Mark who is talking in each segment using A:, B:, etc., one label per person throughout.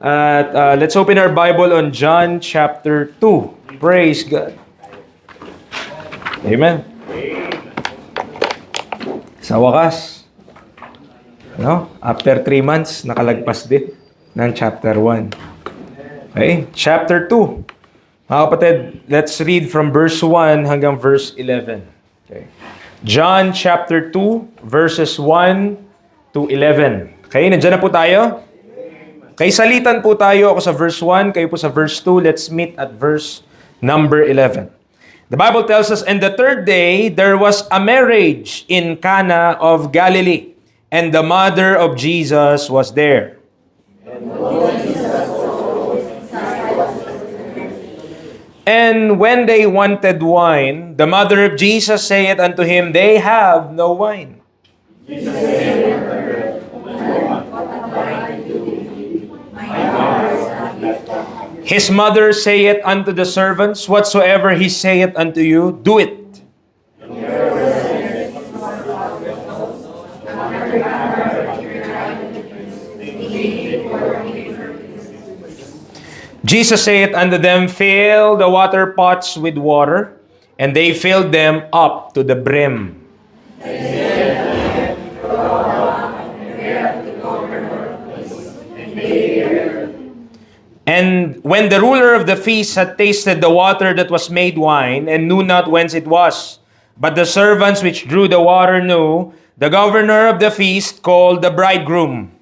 A: At let's open our Bible on John chapter 2. Praise God. Amen. Sa wakas, after 3 months, nakalagpas din ng chapter 1. Okay, chapter 2. Mga kapatid, let's read from verse 1 hanggang verse 11. Okay. John chapter 2, verses 1 to 11. Okay, nandiyan na po tayo? Okay, salitan po tayo. Ako sa verse 1, kayo po sa verse 2. Let's meet at verse number 11. The Bible tells us, "And the third day, there was a marriage in Cana of Galilee, and the mother of Jesus was there. And when they wanted wine, the mother of Jesus saith unto him, They have no wine. His mother saith unto the servants, Whatsoever he saith unto you, do it. Jesus saith unto them, Fill the water pots with water. And they filled them up to the brim. And when the ruler of the feast had tasted the water that was made wine, and knew not whence it was, but the servants which drew the water knew, the governor of the feast called the bridegroom.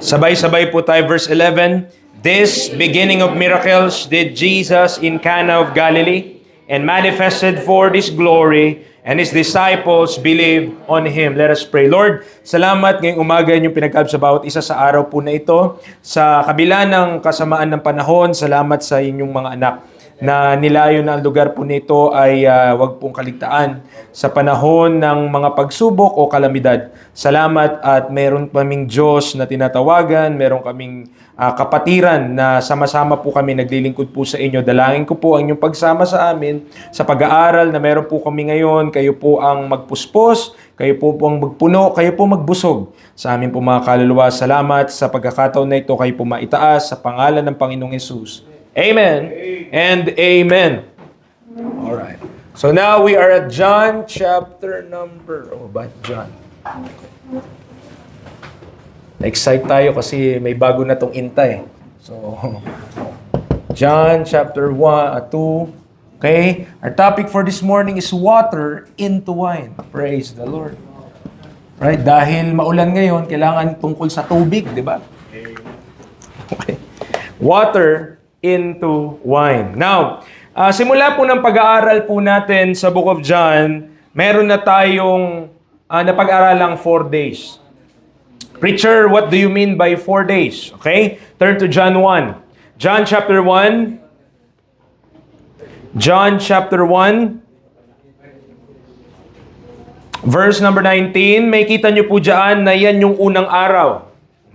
A: Sabay-sabay po tayo, verse 11. This beginning of miracles did Jesus in Cana of Galilee, and manifested for His glory, and His disciples believed on Him. Let us pray. Lord, salamat ngayong umaga yung pinagkaloob sa bawat isa sa araw po na ito. Sa kabila ng kasamaan ng panahon, salamat sa inyong mga anak na nilayo na ang lugar po nito ay wag pong kaligtaan sa panahon ng mga pagsubok o kalamidad. Salamat at meron kaming Diyos na tinatawagan, meron kaming kapatiran na sama-sama po kami naglilingkod po sa inyo. Dalangin ko po ang inyong pagsama sa amin sa pag-aaral na meron po kami ngayon. Kayo po ang magpuspos, kayo po ang magpuno, kayo po magbusog sa amin po mga kaluluwa. Salamat sa pagkakataon na ito, kayo po maitaas sa pangalan ng Panginoong Hesus. Amen and amen. All right. So now we are at John chapter number... John. Na-excite tayo kasi may bago na tong intay. So, John chapter 1, 2. Okay? Our topic for this morning is water into wine. Praise the Lord. Right? Dahil maulan ngayon, kailangan tungkol sa tubig, di ba? Okay. Water into wine. Now, simula po ng pag-aaral po natin sa Book of John, meron na tayong napag-aralang 4 days. Preacher, what do you mean by 4 days? Okay? Turn to John 1. John chapter 1. John chapter 1. Verse number 19. May kita nyo po dyan na yan yung unang araw.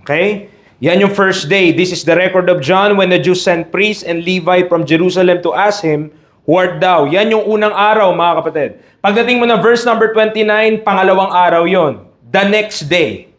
A: Okay? Yan yung first day. This is the record of John when the Jews sent priests and Levite from Jerusalem to ask him, Who art thou? Yan yung unang araw, mga kapatid. Pagdating mo na verse number 29, pangalawang araw yon. The next day.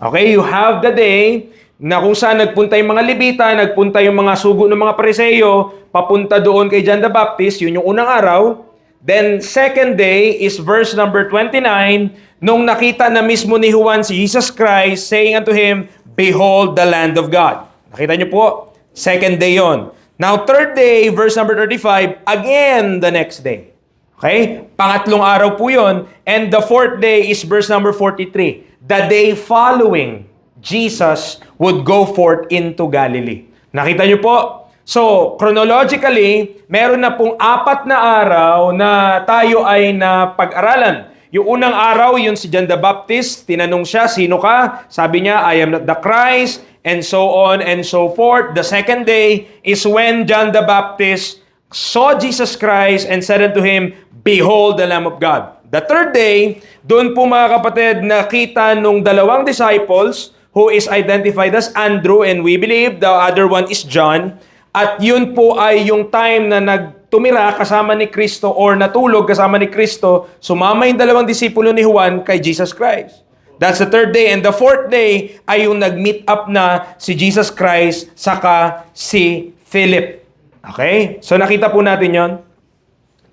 A: Okay, you have the day na kung saan nagpunta yung mga Levita, nagpunta yung mga sugo ng mga Pariseo, papunta doon kay John the Baptist, yun yung unang araw. Then, second day is verse number 29, nung nakita na mismo ni Juan si Jesus Christ, saying unto him, Behold the Lamb of God. Nakita niyo po? Second day yon. Now, third day, verse number 35, again the next day. Okay? Pangatlong araw po yon. And the fourth day is verse number 43. The day following, Jesus would go forth into Galilee. Nakita niyo po? So, chronologically, meron na pong 4 na araw na tayo ay napag-aralan. Yung unang araw, yun si John the Baptist. Tinanong siya, sino ka? Sabi niya, I am not the Christ, and so on and so forth. The second day is when John the Baptist saw Jesus Christ and said unto him, Behold the Lamb of God. The third day, doon po mga kapatid, nakita nung dalawang disciples who is identified as Andrew and we believe the other one is John. At yun po ay yung time na nagtumira kasama ni Kristo or natulog kasama ni Kristo, sumama yung dalawang disipulo ni Juan kay Jesus Christ. That's the third day. And the fourth day ay yung nag-meet up na si Jesus Christ saka si Philip. Okay? So nakita po natin yon,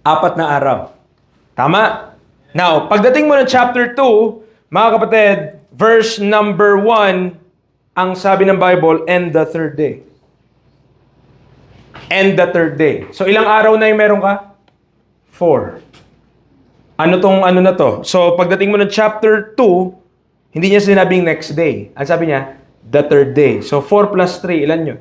A: 4 na araw. Tama? Now, pagdating mo ng chapter 2, mga kapatid, verse number 1, ang sabi ng Bible, and the third day. And the third day. So, ilang araw na yung meron ka? 4. Ano na to? So, pagdating mo ng chapter 2, hindi niya sinabing next day. Ang sabi niya, the third day. So, 4 plus 3, ilan yun?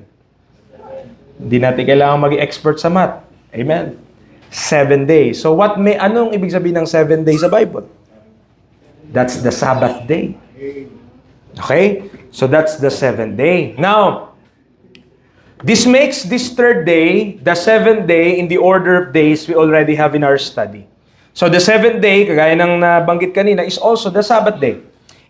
A: Hindi natin kailangan maging expert sa math. Amen. 7 days. So, anong ibig sabihin ng 7 days sa Bible? That's the Sabbath day. Okay? So, that's the 7th day. Now, this makes this third day, the 7th day, in the order of days we already have in our study. So the 7th day, kagaya ng nabanggit kanina, is also the Sabbath day.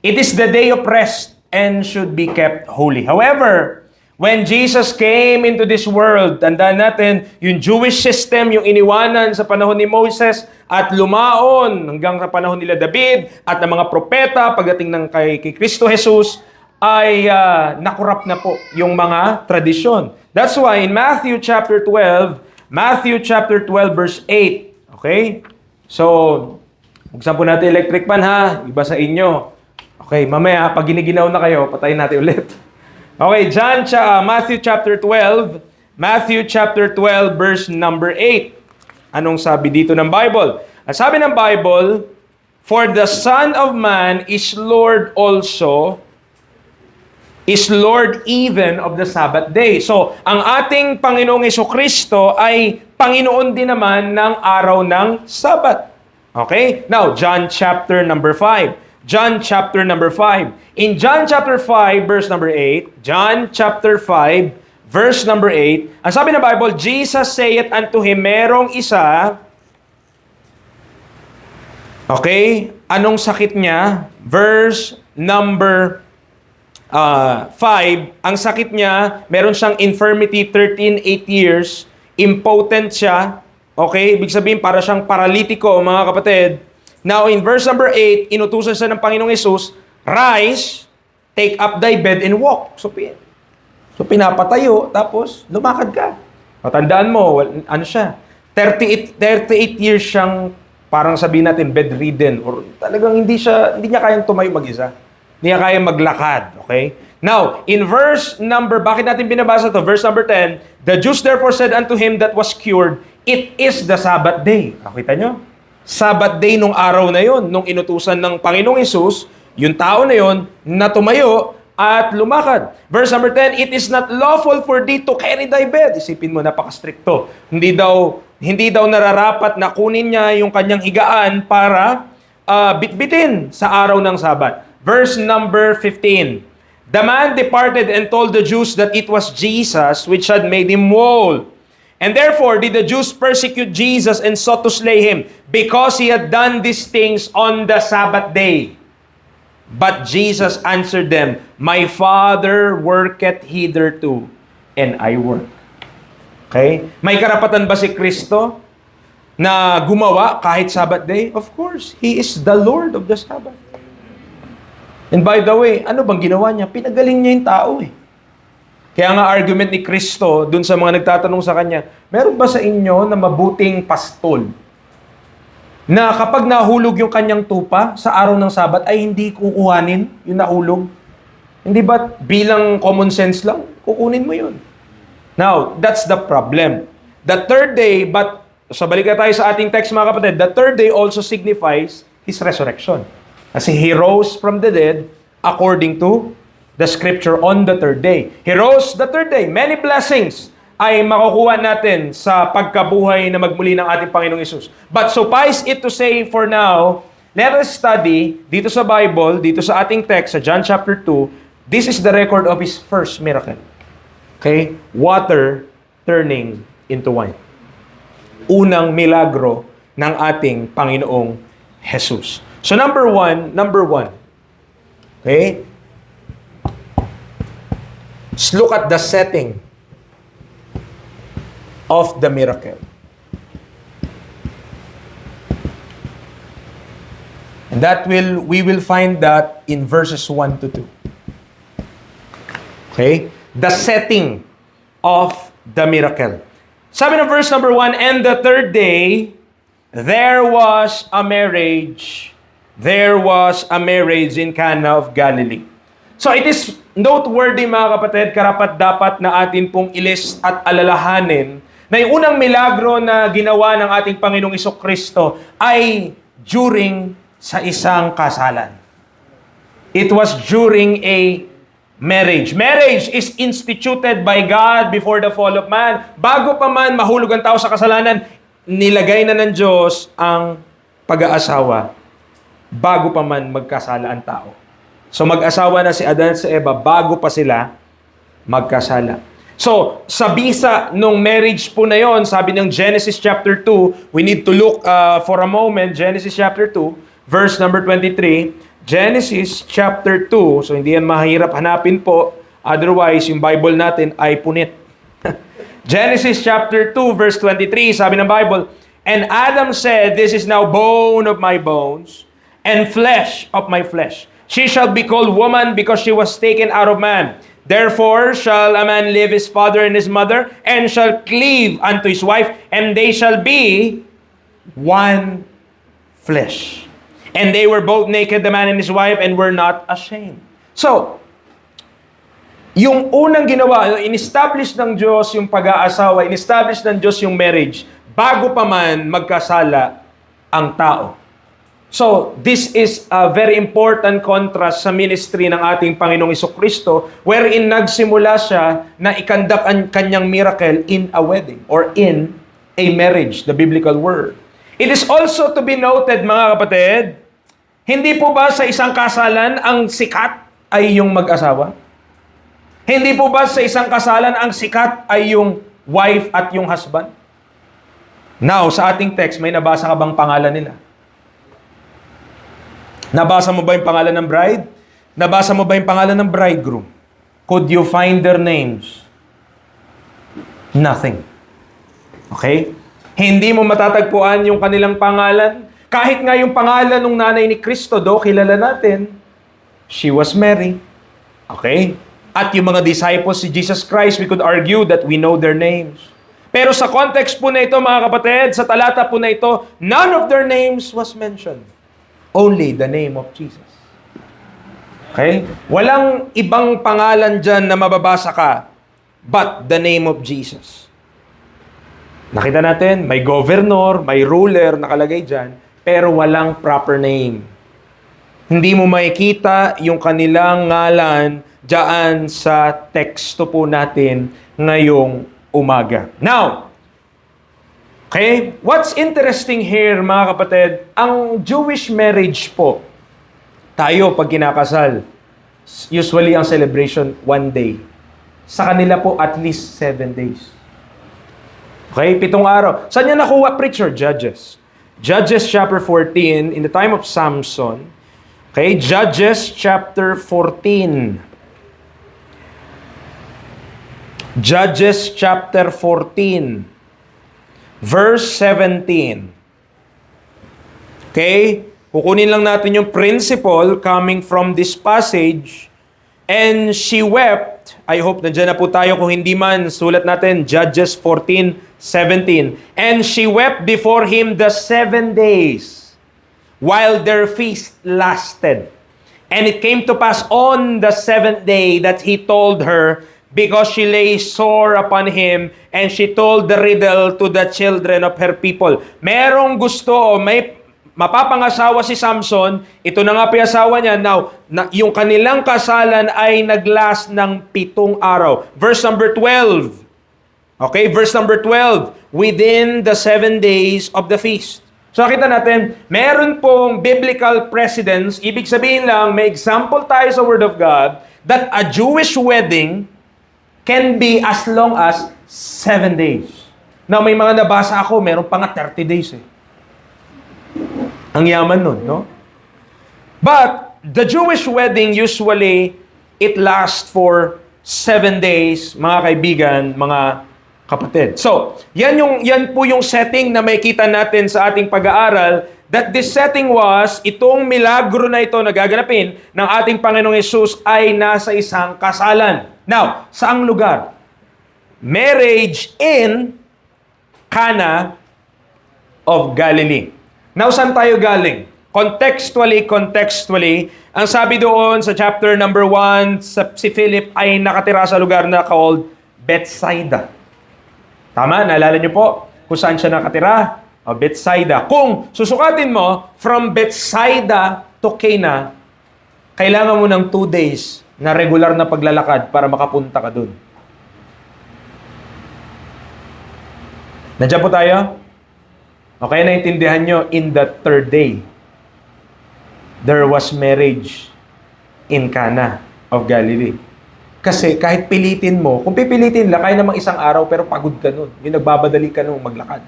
A: It is the day of rest and should be kept holy. However, when Jesus came into this world, tandaan natin, yung Jewish system, yung iniwanan sa panahon ni Moses at lumaon hanggang sa panahon nila David at ng mga propeta pagdating ng kay Kristo Jesus, ay nakurap na po yung mga tradisyon. That's why in Matthew chapter 12 verse 8, okay? So, buksan po natin electric pan ha, iba sa inyo. Okay, mamaya pag giniginaw na kayo, patayin natin ulit. Okay, Matthew chapter 12 verse number 8. Anong sabi dito ng Bible? Ang sabi ng Bible, for the Son of Man is Lord also, is Lord even of the Sabbath day. So, ang ating Panginoong Jesucristo ay Panginoon din naman ng araw ng Sabbath. Okay? Now, John chapter number 5. John chapter number 5. In John chapter 5, verse number 8, John chapter 5, verse number 8, ang sabi ng Bible, Jesus saith unto him, merong isa, okay, anong sakit niya? Verse number 5, ang sakit niya, meron siyang infirmity 8 years, impotent siya, okay? Ibig sabihin, para siyang paralitiko, mga kapatid. Now, in verse number 8, inutusan siya ng Panginoong Hesus, rise, take up thy bed and walk. So pinapatayo, tapos lumakad ka. O, tandaan mo, ano siya? 38 years siyang, parang sabihin natin, bedridden, or talagang hindi niya kayang tumayo mag-isa. Hindi niya kaya maglakad, okay? Now, in verse number, bakit natin binabasa to? Verse number 10, the Jews therefore said unto him that was cured, it is the Sabbath day. Nakita nyo? Sabbath day nung araw na yon, nung inutusan ng Panginoong Hesus, yung tao na yon, na tumayo at lumakad. Verse number 10, it is not lawful for thee to carry thy bed. Isipin mo, napaka-stricto. Hindi daw nararapat na kunin niya yung kanyang higaan para bitbitin sa araw ng Sabat. Verse number 15. The man departed and told the Jews that it was Jesus which had made him whole. And therefore did the Jews persecute Jesus and sought to slay him, because he had done these things on the Sabbath day. But Jesus answered them, my Father worketh hitherto, and I work. Okay? May karapatan ba si Kristo na gumawa kahit Sabbath day? Of course, He is the Lord of the Sabbath. And by the way, ano bang ginawa niya? Pinagaling niya yung tao eh. Kaya nga argument ni Kristo dun sa mga nagtatanong sa Kanya, meron ba sa inyo na mabuting pastol na kapag nahulog yung kanyang tupa sa araw ng Sabat ay hindi kukuhanin yung nahulog? Hindi ba bilang common sense lang, kukunin mo yun? Now, that's the problem. The third day, but sa balik na tayo sa ating text mga kapatid, the third day also signifies His resurrection. Kasi He rose from the dead according to the scripture on the third day. He rose the third day. Many blessings ay makukuha natin sa pagkabuhay na magmuli ng ating Panginoong Hesus. But suffice it to say for now, let us study dito sa Bible, dito sa ating text, sa John chapter 2, this is the record of His first miracle. Okay? Water turning into wine. Unang milagro ng ating Panginoong Hesus. So number one. Okay? Let's look at the setting of the miracle. And we will find that in verses 1 to 2. Okay? The setting of the miracle. Sabi ng verse number 1, and the third day, there was a marriage. There was a marriage in Cana of Galilee. So it is noteworthy mga kapatid, karapat-dapat na atin pong ilis at alalahanin na yung unang milagro na ginawa ng ating Panginoong Isokristo ay during sa isang kasalan. It was during a marriage. Marriage is instituted by God before the fall of man. Bago pa man mahulog ang tao sa kasalanan, nilagay na ng Diyos ang pag-aasawa bago pa man magkasala ang tao. So mag-asawa na si Adan at si Eva bago pa sila magkasala. So, sa bisa nung marriage po na yon, sabi ng Genesis chapter 2, we need to look for a moment, Genesis chapter 2, verse number 23, Genesis chapter 2, so hindi yan mahirap hanapin po, otherwise yung Bible natin ay punit. Genesis chapter 2, verse 23, sabi ng Bible, and Adam said, this is now bone of my bones, and flesh of my flesh. She shall be called woman because she was taken out of man. Therefore shall a man leave his father and his mother, and shall cleave unto his wife, and they shall be one flesh. And they were both naked, the man and his wife, and were not ashamed. So, yung unang ginawa, in-establish ng Diyos yung pag-aasawa, in-establish ng Diyos yung marriage, bago pa man magkasala ang tao. So, this is a very important contrast sa ministry ng ating Panginoong Isokristo, wherein nagsimula siya na ikandak ang kanyang miracle in a wedding or in a marriage, the biblical word. It is also to be noted, mga kapatid, hindi po ba sa isang kasalan ang sikat ay yung mag-asawa? Hindi po ba sa isang kasalan ang sikat ay yung wife at yung husband? Now, sa ating text, may nabasa ka bang pangalan nila? Nabasa mo ba yung pangalan ng bride? Nabasa mo ba yung pangalan ng bridegroom? Could you find their names? Nothing. Okay? Hindi mo matatagpuan yung kanilang pangalan. Kahit nga yung pangalan ng nanay ni Kristo, kilala natin, she was Mary. Okay? At yung mga disciples si Jesus Christ, we could argue that we know their names. Pero sa context po na ito, mga kapatid, sa talata po na ito, none of their names was mentioned. Only the name of Jesus. Okay? Walang ibang pangalan dyan na mababasa ka but the name of Jesus. Nakita natin, may governor, may ruler nakalagay dyan, pero walang proper name. Hindi mo makikita yung kanilang ngalan dyan sa teksto po natin ngayong umaga. Now, okay, what's interesting here, mga kapatid, ang Jewish marriage po, tayo pag kinakasal, usually ang celebration 1 day. Sa kanila po at least 7 days. Okay, 7 araw. Saan niya nakuha, preacher? Judges. Judges chapter 14, in the time of Samson. Okay, Judges chapter 14. Judges chapter 14. Verse 17. Okay? Kukunin lang natin yung principle coming from this passage. And she wept. I hope nandiyan na po tayo. Kung hindi man, sulat natin, Judges 14:17. And she wept before him the 7 days, while their feast lasted. And it came to pass on the 7th day that he told her, because she lay sore upon him, and she told the riddle to the children of her people. Merong gusto o may mapapangasawa si Samson, ito na nga asawa niya. Now, yung kanilang kasalan ay naglast ng 7 araw. Verse number 12. Okay, verse number 12. Within the 7 days of the feast. So nakita natin, meron pong biblical precedence. Ibig sabihin lang, may example tayo sa Word of God that a Jewish wedding can be as long as 7 days. Now, may mga nabasa ako, meron pa nga 30 days eh. Ang yaman nun, no? But, the Jewish wedding, usually, it lasts for 7 days, mga kaibigan, mga kapatid. So, yan po yung setting na makikita natin sa ating pag-aaral, that this setting was, itong milagro na ito na gaganapin ng ating Panginoong Yesus ay nasa isang kasalan. Now, saang lugar? Marriage in Cana of Galilee. Now, saan tayo galing? Contextually, ang sabi doon sa chapter number 1, si Philip ay nakatira sa lugar na called Bethsaida. Tama? Naalala niyo po kung saan siya nakatira? Bethsaida. Kung susukatin mo, from Bethsaida to Cana, kailangan mo ng 2 days na regular na paglalakad para makapunta ka dun. Nandiyan po tayo? Okay, naintindihan nyo, in the 3rd day, there was marriage in Cana of Galilee. Kasi kahit pilitin mo, kung pipilitin lang, kaya namang isang araw pero pagod ka nun. Yung nagbabadali ka nung maglakad.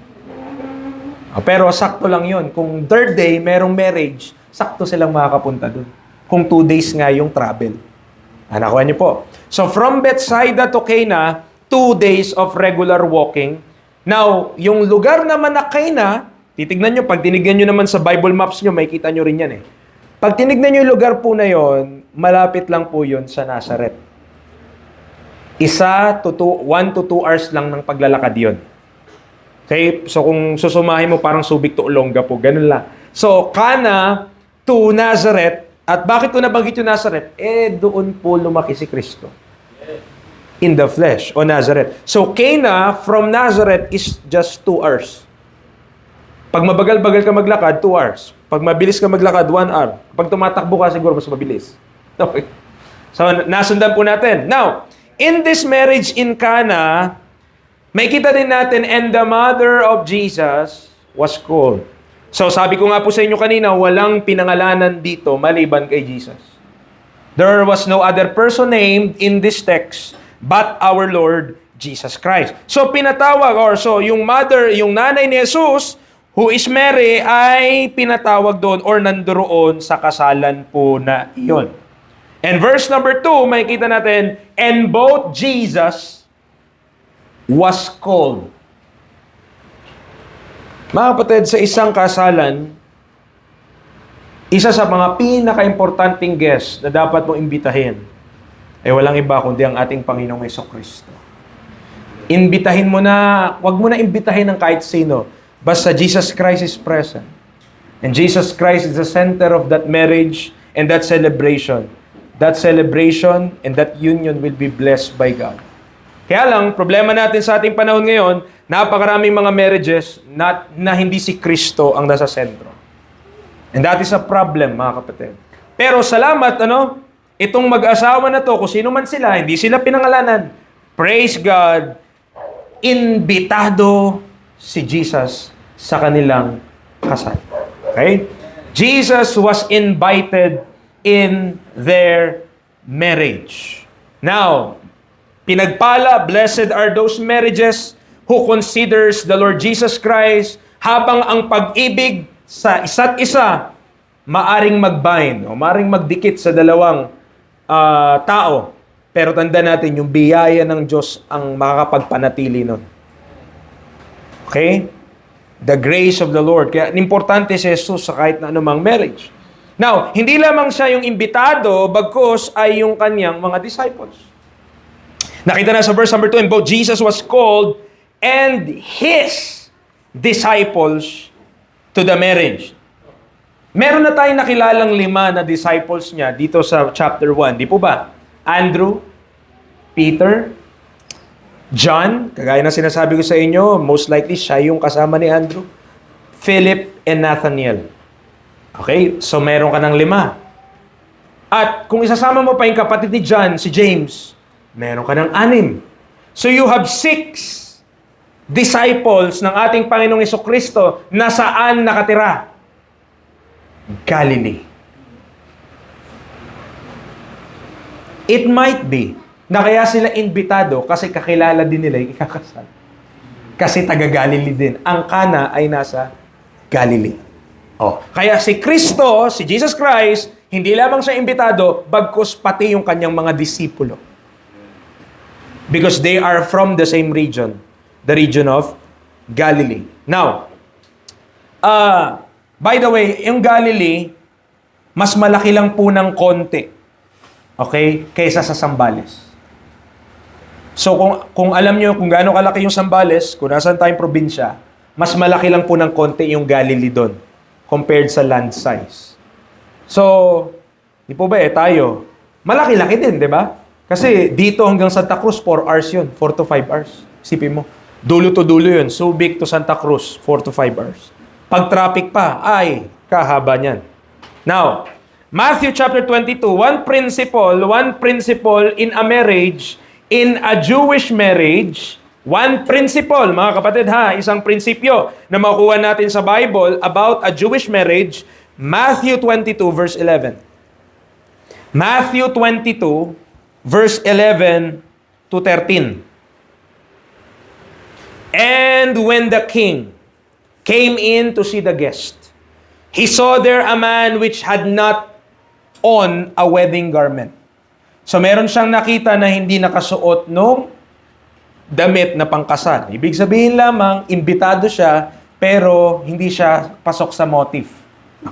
A: Pero sakto lang yun. Kung 3rd day, merong marriage, sakto silang makakapunta dun. Kung 2 days nga yung travel. Nakuha niyo po. So from Bethsaida to Cana, 2 days of regular walking. Now, yung lugar naman na Cana, titignan nyo, pag tinignan nyo naman sa Bible maps nyo, makikita nyo rin yan eh. Pag tinignan nyo yung lugar po na yon, malapit lang po yun sa Nazareth. 1 to 2 hours lang ng paglalakad yon. Okay? So kung susumahin mo, parang Subic to Olonga po, ganun lang. So, Cana to Nazareth, at bakit ko nabanggit yung Nazareth? Doon po lumaki si Kristo. In the flesh, o Nazareth. So, Cana from Nazareth is just 2 hours. Pag mabagal-bagal ka maglakad, 2 hours. Pag mabilis ka maglakad, 1 hour. Pag tumatakbo ka, siguro mas mabilis. Okay. So, nasundan po natin. Now, in this marriage in Cana, may kita din natin, and the mother of Jesus was called. So, sabi ko nga po sa inyo kanina, walang pinangalanan dito maliban kay Jesus. There was no other person named in this text but our Lord Jesus Christ. So, pinatawag, yung mother, yung nanay ni Jesus, who is Mary, ay pinatawag doon or nandoon sa kasalan po na iyon. And verse number 2, makikita natin, and both Jesus was called. Mga kapatid, sa isang kasalan, isa sa mga pinaka-importanting guest na dapat mong imbitahin ay walang iba kundi ang ating Panginoong Jesucristo. Imbitahin mo na, wag mo na imbitahin ng kahit sino, basta Jesus Christ is present. And Jesus Christ is the center of that marriage and that celebration. That celebration and that union will be blessed by God. Kaya lang, problema natin sa ating panahon ngayon, napakaraming mga marriages na hindi si Kristo ang nasa sentro. And that is a problem, mga kapatid. Pero salamat, itong mag-asawa na to, kung sino man sila, hindi sila pinangalanan. Praise God, imbitado si Jesus sa kanilang kasal. Okay? Jesus was invited in their marriage. Now, pinagpala, blessed are those marriages who considers the Lord Jesus Christ habang ang pag-ibig sa isa't isa maaring mag-bind o maaring magdikit sa dalawang tao. Pero tanda natin, yung biyaya ng Diyos ang makakapagpanatili nun. Okay? The grace of the Lord. Kaya importante si Jesus sa kahit na anumang marriage. Now, hindi lamang siya yung imbitado, bagkus ay yung kanyang mga disciples. Nakita na sa verse number 2, and both Jesus was called and his disciples to the marriage. Meron na tayong nakilalang 5 na disciples niya dito sa chapter 1. Di po ba? Andrew, Peter, John, kagaya na sinasabi ko sa inyo, most likely siya yung kasama ni Andrew, Philip, and Nathaniel. Okay? So meron ka ng 5. At kung isasama mo pa yung kapatid ni John, si James, meron ka ng 6. So you have 6 disciples ng ating Panginoong Jesucristo na saan nakatira? Galilee. It might be na kaya sila imbitado kasi kakilala din nila yung ikakasal. Kasi taga-Galilee din. Ang Cana ay nasa Galilee. Kaya si Kristo, si Jesus Christ, hindi lamang siya imbitado, bagkus pati yung kanyang mga disipulo. Because they are from the same region. the region of Galilee. Now, by the way, yung Galilee, mas malaki lang po ng konti. Okay? Kaysa sa Zambales. So, kung alam nyo kung gaano kalaki yung Zambales, kung nasaan tayong probinsya, mas malaki lang po ng konti yung Galilee doon compared sa land size. So, di po ba tayo, malaki-laki din, di ba? Kasi dito hanggang Santa Cruz, 4 hours yun. 4 to 5 hours. Isipin mo. Dulo to dulo yun. Subic to Santa Cruz, 4 to 5 hours. Pag traffic pa, ay, kahaba niyan. Now, Matthew chapter 22, one principle in a marriage, in a Jewish marriage, one principle, mga kapatid ha, isang prinsipyo na makuha natin sa Bible about a Jewish marriage, Matthew 22 verse 11. Matthew 22 verse 11 to 13. And when the king came in to see the guest, he saw there a man which had not on a wedding garment. So meron siyang nakita na hindi nakasuot nung damit na pangkasal. Ibig sabihin lamang, imbitado siya, pero hindi siya pasok sa motif.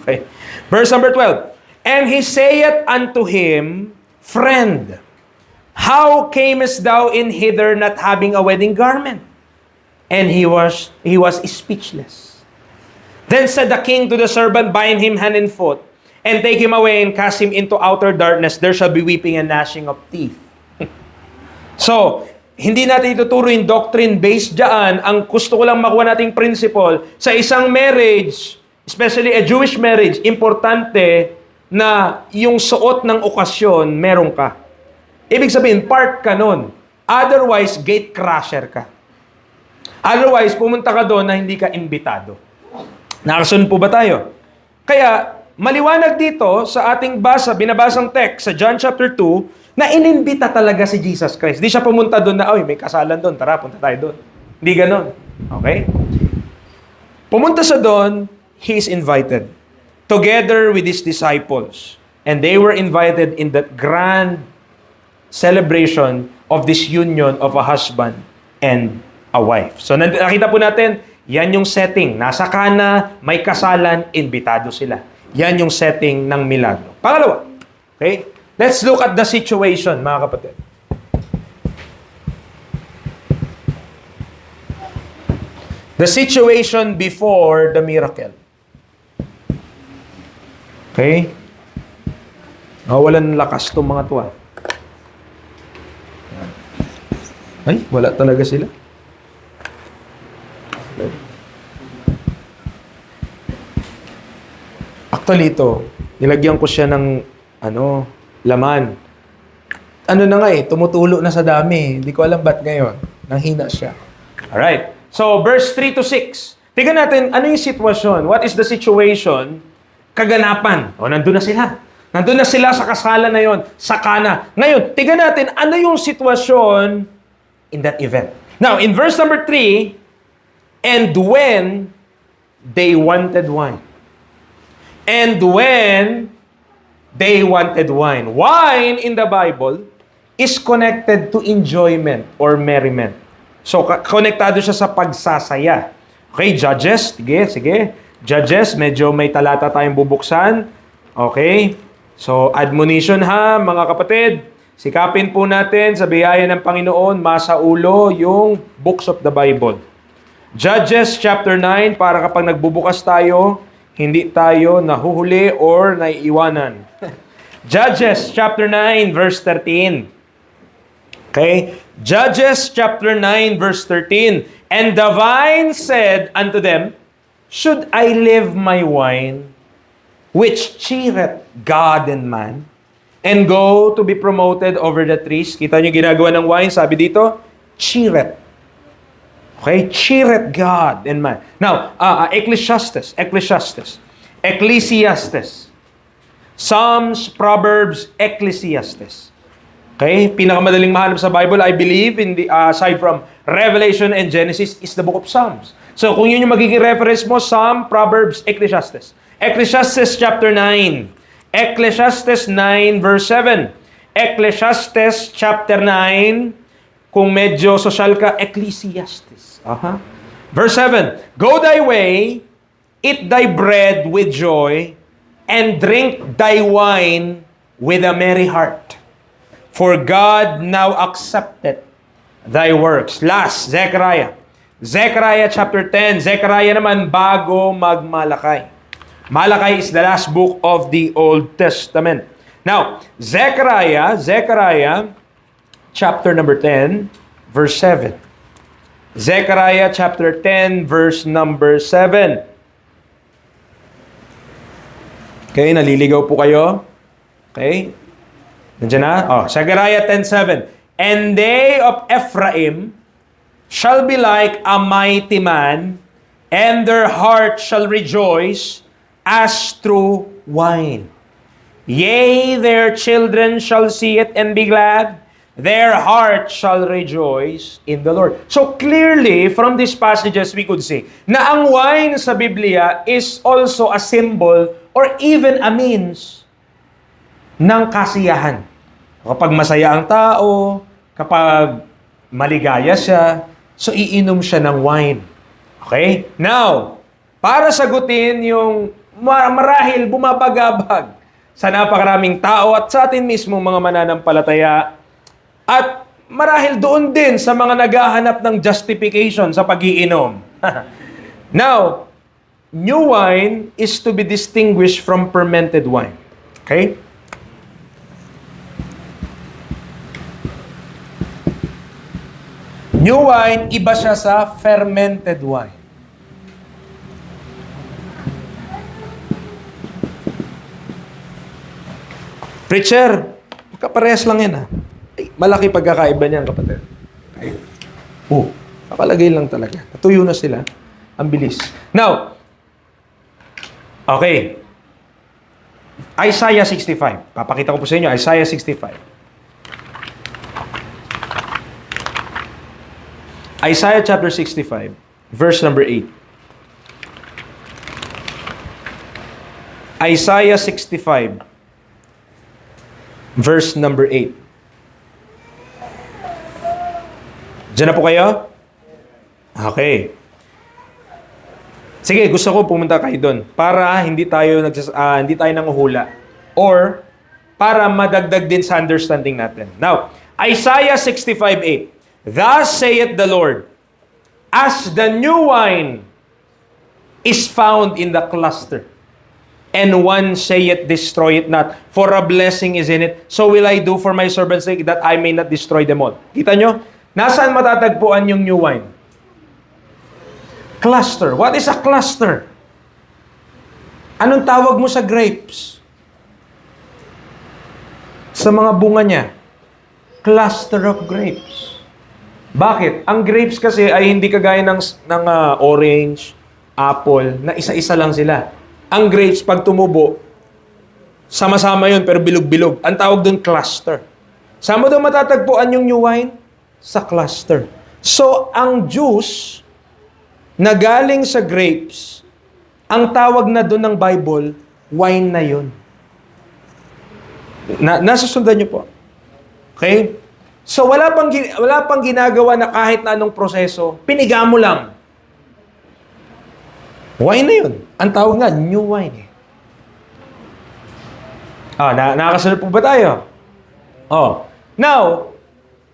A: Okay? Verse number 12. And he saith unto him, Friend, how camest thou in hither not having a wedding garment? And he was speechless. Then said the king to the servant, Bind him hand and foot, and take him away and cast him into outer darkness. There shall be weeping and gnashing of teeth. So, hindi natin ituturo yung doctrine based dyan. Ang gusto ko lang makuha nating principle, sa isang marriage, especially a Jewish marriage, importante na yung suot ng okasyon, meron ka. Ibig sabihin, part ka nun. Otherwise, gate crasher ka. Otherwise, pumunta ka doon na hindi ka imbitado. Nakasunod po ba tayo? Kaya, maliwanag dito sa ating binabasang text sa John chapter 2, na inimbita talaga si Jesus Christ. Di siya pumunta doon na, may kasalan doon, tara, punta tayo doon. Hindi ganon. Okay? Pumunta sa doon, he is invited. Together with his disciples. And they were invited in that grand celebration of this union of a husband and a wife. So nakita po natin, yan yung setting. Nasa Kana, may kasalan, imbitado sila. Yan yung setting ng milagro. Pangalawa, okay? Let's look at the situation, mga kapatid. The situation before the miracle. Okay? Walang lakas itong mga tuwa. Ay, wala talaga sila. Actually ito, nilagyan ko siya ng laman. Na nga tumutulo na sa dami. Hindi ko alam ba't ngayon. Nanghina siya. Alright. So, verse 3 to 6. Tingnan natin, ano yung sitwasyon? What is the situation? Kaganapan. Nandun na sila. Nandun na sila sa kasalan na yon, sa Kana. Ngayon, tingnan natin, ano yung sitwasyon in that event. Now, in verse number 3, and when they wanted wine. And when they wanted wine. Wine in the Bible is connected to enjoyment or merriment. So, konektado siya sa pagsasaya. Okay, Judges. Sige. Judges, medyo may talata tayong bubuksan. Okay. So, admonition ha, mga kapatid. Sikapin po natin sa biyaya ng Panginoon, masaulo yung books of the Bible. Judges chapter 9, para kapag nagbubukas tayo, hindi tayo nahuhuli or naiiwanan. Judges chapter 9 verse 13. Okay? Judges chapter 9 verse 13. And the vine said unto them, Should I leave my wine, which cheereth God and man, and go to be promoted over the trees? Kita niyo ginagawa ng wine, sabi dito, cheereth. Okay? Cheereth God and man. Now, Ecclesiastes. Psalms, Proverbs, Ecclesiastes. Okay? Pinakamadaling mahanap sa Bible, I believe, aside from Revelation and Genesis, is the book of Psalms. So, kung yun yung magiging reference mo, Psalm, Proverbs, Ecclesiastes. Ecclesiastes chapter 9. Ecclesiastes 9 verse 7. Ecclesiastes chapter 9, kung medyo social ka, Ecclesiastes. Aha. Verse 7, Go thy way, eat thy bread with joy, and drink thy wine with a merry heart. For God now accepteth thy works. Last, Zechariah. Zechariah chapter 10. Zechariah naman bago magmalakay. Malakay is the last book of the Old Testament. Now, Zechariah chapter number 10, verse 7. Zechariah chapter 10, verse number 7. Okay, naliligaw po kayo? Okay? Nandiyan na? Zechariah 10:7. And they of Ephraim shall be like a mighty man, and their heart shall rejoice as through wine. Yea, their children shall see it and be glad. Their heart shall rejoice in the Lord. So clearly, from these passages, we could see na ang wine sa Biblia is also a symbol or even a means ng kasiyahan. Kapag masaya ang tao, kapag maligaya siya, so iinom siya ng wine. Okay? Now, para sagutin yung marahil bumabagabag sa napakaraming tao at sa atin mismo mga mananampalataya, at marahil doon din sa mga naghahanap ng justification sa pag-iinom. Now, new wine is to be distinguished from fermented wine. Okay? New wine, iba siya sa fermented wine. Preacher, kaparehas lang yan Ay, malaki pagkakaiba niyan, kapatid. Okay. Kapalagay lang talaga. Natuyo na sila. Ang bilis. Now, okay. Isaiah 65. Papakita ko po sa inyo, Isaiah 65. Isaiah chapter 65, verse number 8. Isaiah 65, verse number 8. Diyan na po kayo? Okay. Sige, gusto ko pumunta kayo doon para hindi tayo nanguhula or para madagdag din sa understanding natin. Now, Isaiah 65:8. Thus saith the Lord, as the new wine is found in the cluster, and one saith, destroy it not, for a blessing is in it, so will I do for my servant's sake, that I may not destroy them all. Kita nyo? Nasaan matatagpuan yung new wine? Cluster. What is a cluster? Anong tawag mo sa grapes? Sa mga bunga niya? Cluster of grapes. Bakit? Ang grapes kasi ay hindi kagaya ng orange, apple, na isa-isa lang sila. Ang grapes, pag tumubo, sama-sama yun, pero bilog-bilog. Ang tawag doon, cluster. Saan mo daw matatagpuan yung new wine? Sa cluster. So, ang juice na galing sa grapes, ang tawag na doon ng Bible, wine na yun. Nasusundan niyo po. Okay? So, wala pang ginagawa na kahit na anong proseso, piniga mo lang. Wine na yun. Ang tawag nga, new wine. Nakakasunod po ba tayo? Now,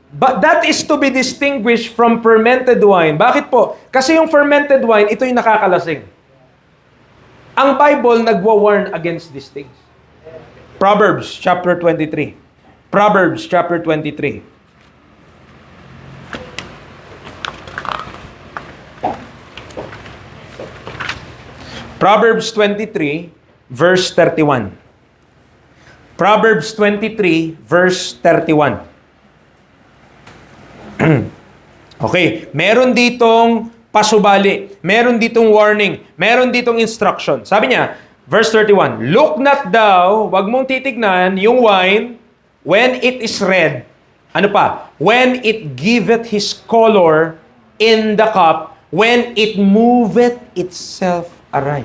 A: but that is to be distinguished from fermented wine. Bakit po? Kasi yung fermented wine, ito yung nakakalasing. Ang Bible nagwa-warn against these things. Proverbs chapter 23. Proverbs chapter 23. Proverbs 23, verse 31. Proverbs 23, verse 31. Okay, meron ditong pasubali, meron ditong warning, meron ditong instruction. Sabi niya, verse 31, look not thou, wag mong titignan yung wine when it is red. Ano pa? When it giveth his color in the cup, when it moveth itself aright.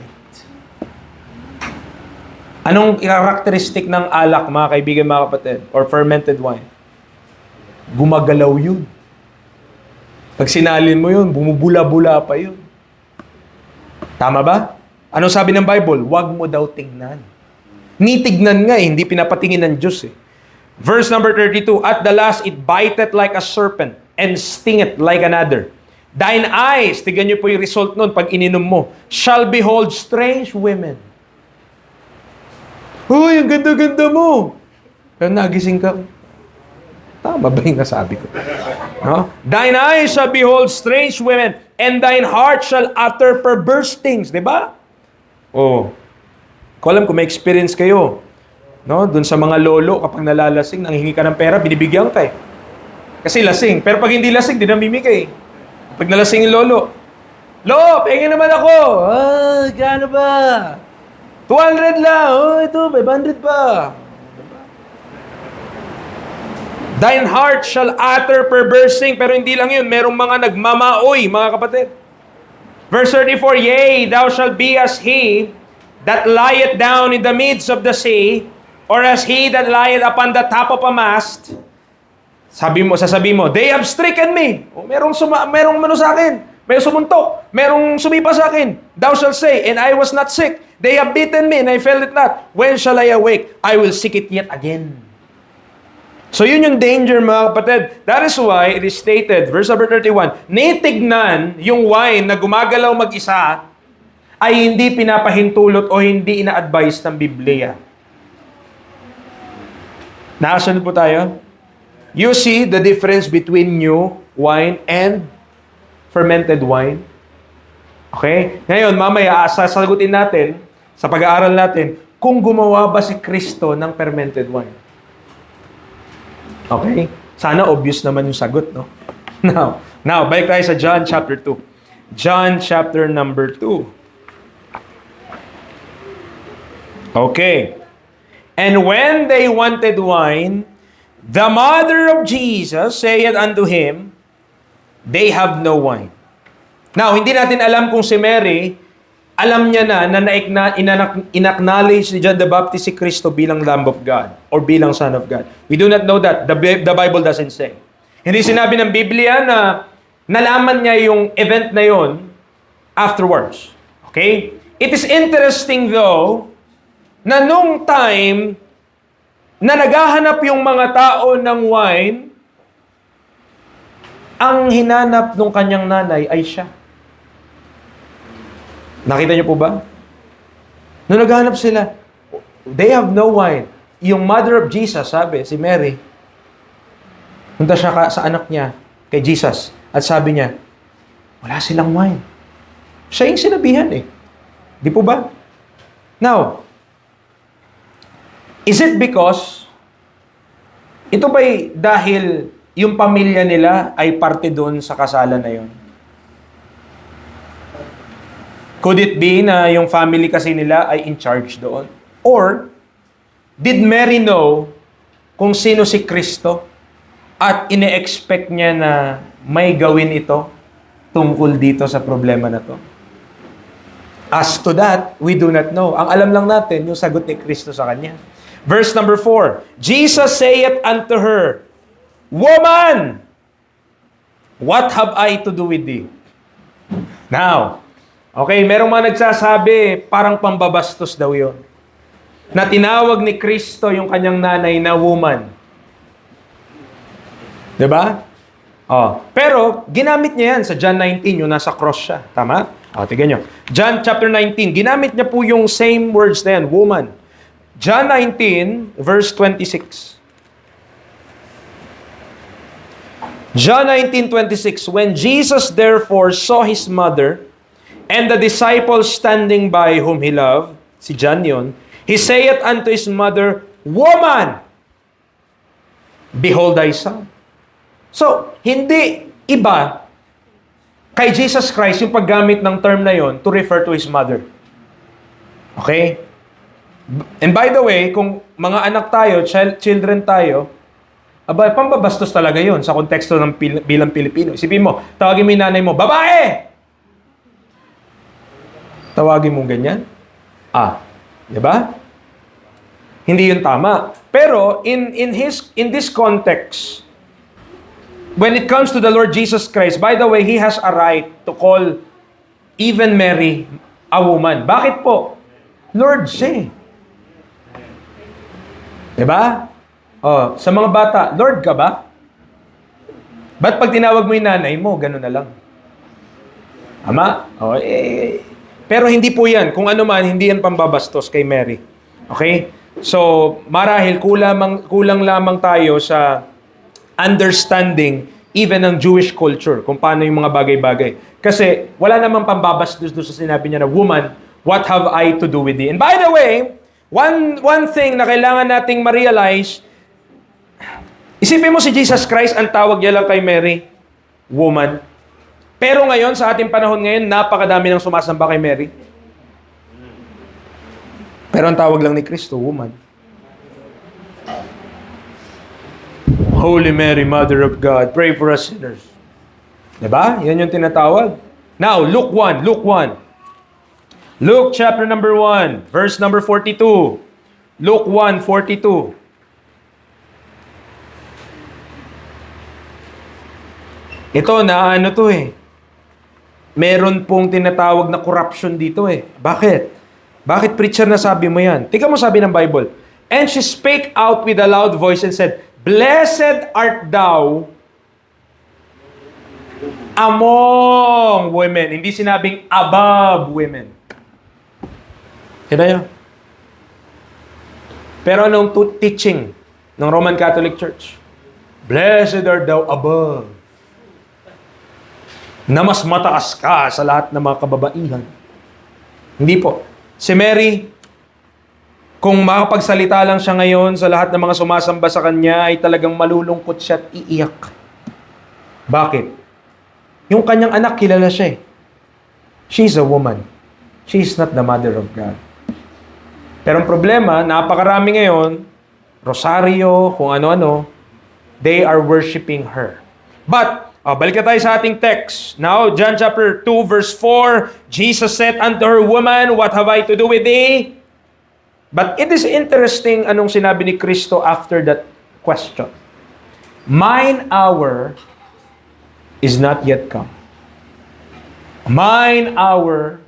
A: Anong characteristic ng alak, mga kaibigan, mga kapatid, or fermented wine? Gumagalaw yun. Pag sinalin mo yun, bumubula-bula pa yun. Tama ba? Anong sabi ng Bible? Huwag mo daw tignan. Ni tignan nga hindi pinapatingin ng Diyos Verse number 32, At the last it biteth like a serpent and stingeth like an adder. Thine eyes, tignan niyo po yung result nun pag ininom mo, shall behold strange women. Uy, ang ganda-ganda mo. Pero nagising ka. Tama ba yung nasabi ko? No? Thine eyes shall behold strange women, and thine heart shall utter perverse things. Diba? Oh. Ko alam kung may experience kayo. No? Doon sa mga lolo, kapag nalalasing, nanghingi ka ng pera, binibigyan ka Kasi lasing. Pero pag hindi lasing, di namimigay. Pag nalasing yung lolo, Lo, pengin naman ako. Gaano ba? 200 lang. Ito, 500 pa. Thine heart shall utter perversing. Pero hindi lang yun. Merong mga nagmamaoy, mga kapatid. Verse 34, Yea, thou shalt be as he that lieth down in the midst of the sea, or as he that lieth upon the top of a mast. Sasabihin mo, they have stricken me. Merong mano sa akin. May sumuntok. Merong sumipa sa akin. Thou shalt say, and I was not sick. They have beaten me, and I felt it not. When shall I awake? I will seek it yet again. So yun yung danger, mga kapatid. That is why it is stated, verse number 31, nitignan yung wine na gumagalaw mag-isa ay hindi pinapahintulot o hindi ina-advise ng Biblia. Nakasunod po tayo? You see the difference between new wine and fermented wine? Okay? Ngayon, mamaya, sasagutin natin, sa pag-aaral natin, kung gumawa ba si Kristo ng fermented wine. Okay? Sana obvious naman yung sagot, no? Now, balik tayo sa John chapter 2. John chapter number 2. Okay. And when they wanted wine, the mother of Jesus saith unto him, They have no wine. Now, hindi natin alam kung si Mary, alam niya na in-acknowledge ni John the Baptist si Kristo bilang Lamb of God or bilang Son of God. We do not know that. The Bible doesn't say. Hindi sinabi ng Biblia na nalaman niya yung event na yon afterwards. Okay? It is interesting though, na nung time na naghahanap yung mga tao ng wine, ang hinanap ng kanyang nanay ay siya. Nakita niyo po ba? Nung naghahanap sila, they have no wine. Yung mother of Jesus, sabi, si Mary, punta siya sa anak niya, kay Jesus, at sabi niya, wala silang wine. Siya yung sinabihan Di po ba? Now, is it because, ito ba'y dahil yung pamilya nila ay parte doon sa kasalan na yun? Could it be na yung family kasi nila ay in charge doon? Or, did Mary know kung sino si Kristo at ine-expect niya na may gawin ito tungkol dito sa problema na to? As to that, we do not know. Ang alam lang natin, yung sagot ni Kristo sa kanya. Verse number 4, Jesus saith unto her, Woman, what have I to do with thee? Now, okay, merong mga nagsasabi, parang pambabastos daw yun. Na tinawag ni Kristo yung kanyang nanay na woman. Diba? Pero, ginamit niya yan sa John 19, yung nasa cross siya. Tama? Tignan nyo. John chapter 19, ginamit niya po yung same words na yan, woman. John 19, verse 26. John 19:26, when Jesus therefore saw his mother and the disciples standing by whom he loved, si John yun, he saith unto his mother, Woman, behold thy son. So, hindi iba kay Jesus Christ yung paggamit ng term na yon to refer to his mother. Okay? And by the way, kung mga anak tayo, children tayo, pambabastos talaga yon sa konteksto ng bilang Pilipino. Isipin mo, tawagin mo yung nanay mo, babae! Tawagin mo ganyan? Di ba? Hindi yun tama. Pero in this context, when it comes to the Lord Jesus Christ, by the way, He has a right to call even Mary a woman. Bakit po? Lord siya. Diba? Oh, sa mga bata, Lord ka ba? Ba't pag tinawag mo yung nanay mo, gano'n na lang? Ama? Oh, pero hindi po yan. Kung ano man, hindi yan pambabastos kay Mary. Okay? So, marahil kulang lamang tayo sa understanding even ng Jewish culture, kung paano yung mga bagay-bagay. Kasi wala namang pambabastos doon sa sinabi niya na, woman, what have I to do with thee? And by the way, one thing na kailangan nating ma-realize, isipin mo si Jesus Christ, ang tawag niya lang kay Mary, woman. Pero ngayon, sa ating panahon ngayon, napakadami ng sumasamba kay Mary. Pero ang tawag lang ni Kristo, woman. Holy Mary, Mother of God, pray for us sinners. Diba? Yan yung tinatawag. Now, Luke 1. Luke chapter number 1, verse number 42. Luke 1:42. Ito na ano to eh. Meron pong tinatawag na corruption dito eh. Bakit? Bakit preacher na sabi mo yan? Tingnan mo sabi ng Bible. And she spake out with a loud voice and said, Blessed art thou among women. Hindi sinabing above women. Kita nyo? Pero anong teaching ng Roman Catholic Church? Blessed art thou above. Na mas mataas ka sa lahat ng mga kababaihan. Hindi po. Si Mary, kung makapagsalita lang siya ngayon sa lahat ng mga sumasamba sa kanya, ay talagang malulungkot siya at iiyak. Bakit? Yung kanyang anak, kilala siya eh. She's a woman. She's not the mother of God. Pero ang problema, napakarami ngayon, rosaryo, kung ano-ano, they are worshiping her. But, balik na tayo sa ating text. Now, John chapter 2, verse 4, Jesus said unto her, Woman, what have I to do with thee? But it is interesting anong sinabi ni Kristo after that question. Mine hour is not yet come. Mine hour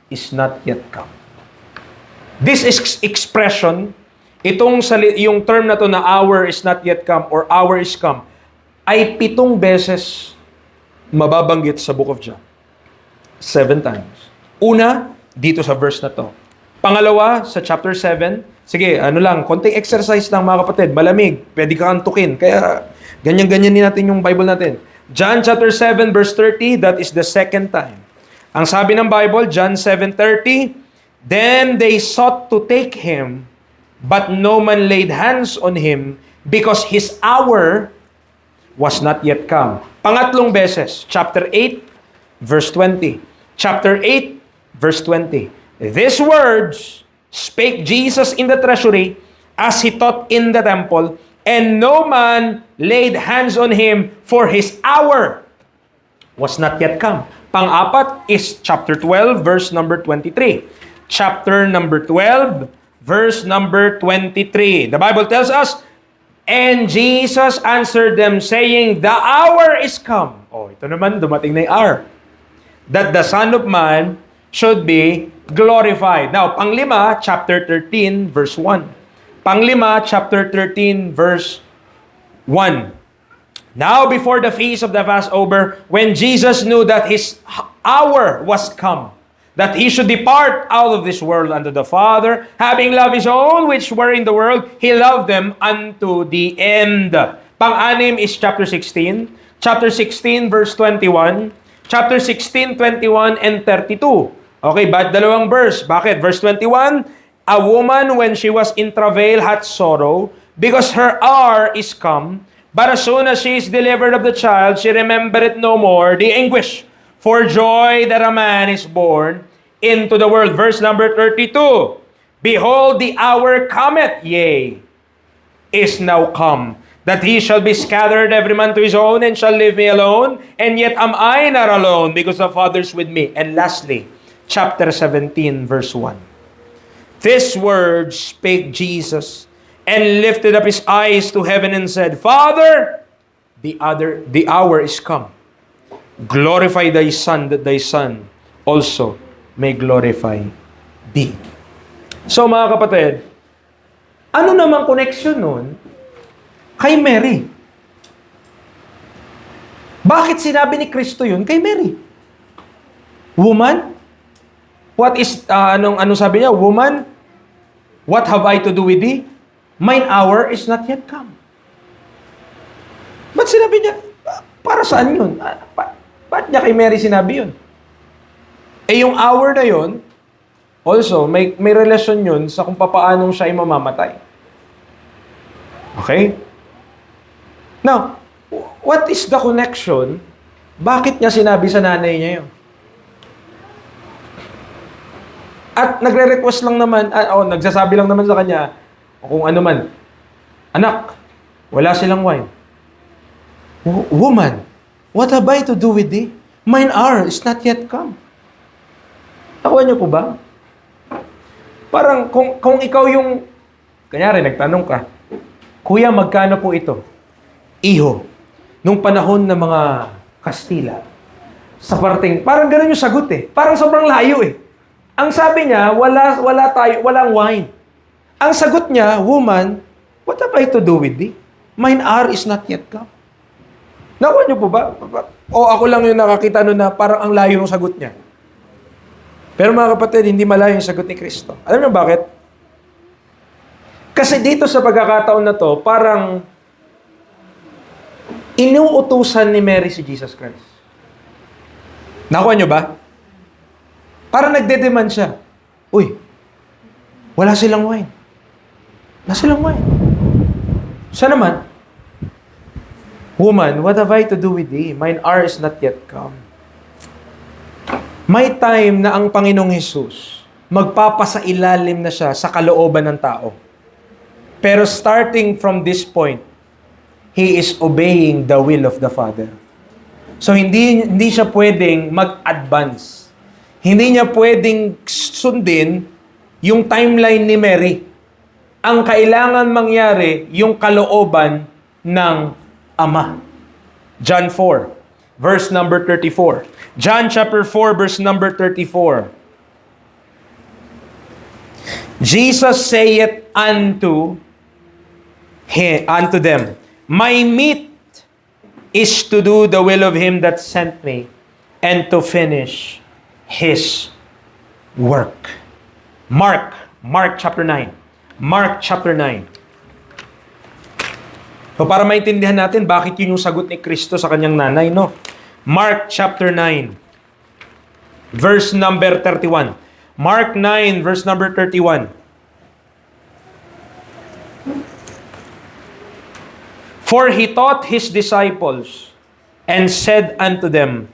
A: is not yet come. This expression, yung term na to na hour is not yet come or hour is come, ay 7 beses mababanggit sa book of John. 7 times. Una, dito sa verse na to. Pangalawa, sa chapter 7, sige, konting exercise lang mga kapatid, malamig, pwede ka antukin. Kaya, ganyan-ganyan din natin yung Bible natin. John chapter 7, verse 30, that is the second time. Ang sabi ng Bible, John 7:30, Then they sought to take him, but no man laid hands on him, because his hour was not yet come. Pangatlong beses, chapter 8, verse 20. Chapter 8, verse 20. These words spake Jesus in the treasury as he taught in the temple, and no man laid hands on him, for his hour was not yet come. Pang-apat is chapter 12, verse number 23. Chapter number 12, verse number 23. The Bible tells us, And Jesus answered them, saying, The hour is come. Oh, ito naman, dumating na yung hour. That the Son of Man should be glorified. Now, panglima, chapter 13, verse 1. Panglima, chapter 13, verse 1. Now, before the feast of the Passover, when Jesus knew that his hour was come, that he should depart out of this world unto the Father, having loved his own which were in the world, he loved them unto the end. Pang-anim is chapter 16. Chapter 16, verse 21. Chapter 16, 21, and 32. Okay, but dalawang verse. Bakit? Verse 21, A woman, when she was in travail, had sorrow, because her hour is come. But as soon as she is delivered of the child, she remembereth no more the anguish for joy that a man is born into the world. Verse number 32. Behold, the hour cometh, yea, is now come, that he shall be scattered every man to his own, and shall leave me alone. And yet am I not alone, because the Father is with me. And lastly, chapter 17, verse 1. This word spake Jesus, and lifted up his eyes to heaven, and said, Father, the hour is come. Glorify thy Son, that thy Son also may glorify thee. So mga kapatid, ano namang connection nun kay Mary? Bakit sinabi ni Kristo yun kay Mary? Woman, what is, anong sabi niya? Woman, what have I to do with thee? Mine hour is not yet come. Ba't sinabi niya? Para saan yun? Ba't niya kay Mary sinabi yun? Eh yung hour na yun, also, may relasyon yun sa kung papaanong siya ay mamamatay. Okay? Now, what is the connection? Bakit niya sinabi sa nanay niya yun? At nagre-request lang naman, nagsasabi lang naman sa kanya, kung ano man, anak, wala silang wine. Woman, what have I to do with thee? Mine hour is not yet come. Nakuha niyo po ba? Parang kung ikaw yung, kanyari, nagtanong ka, Kuya, magkano po ito? Iho, nung panahon ng mga Kastila, sa parting, parang ganun yung sagot eh. Parang sobrang layo eh. Ang sabi niya, walang wine. Ang sagot niya, woman, what have I to do with thee? Mine hour is not yet come. Nakuha niyo po ba? O ako lang yung nakakita nun na parang ang layo ng sagot niya. Pero mga kapatid, hindi malayo yung sagot ni Kristo. Alam niyo bakit? Kasi dito sa pagkakataon na to, parang inuutusan ni Mary si Jesus Christ. Nakuha niyo ba? Parang nagde-demand siya. Uy, wala silang wine. Wala silang wine. Siya naman, woman, what have I to do with thee? Mine hour is not yet come. May time na ang Panginoong Hesus magpapasailalim na siya sa kalooban ng tao. Pero starting from this point, He is obeying the will of the Father. So hindi siya pwedeng mag-advance. Hindi niya pwedeng sundin yung timeline ni Mary. Ang kailangan mangyari, yung kalooban ng Ama. John 4, verse number 34. John chapter 4, verse number 34. Jesus saith unto them, My meat is to do the will of him that sent me, and to finish his work. Mark chapter 9. Mark chapter 9. So para maintindihan natin bakit yun yung sagot ni Kristo sa kanyang nanay, no? Mark chapter 9, verse number 31. Mark 9, verse number 31. For he taught his disciples and said unto them,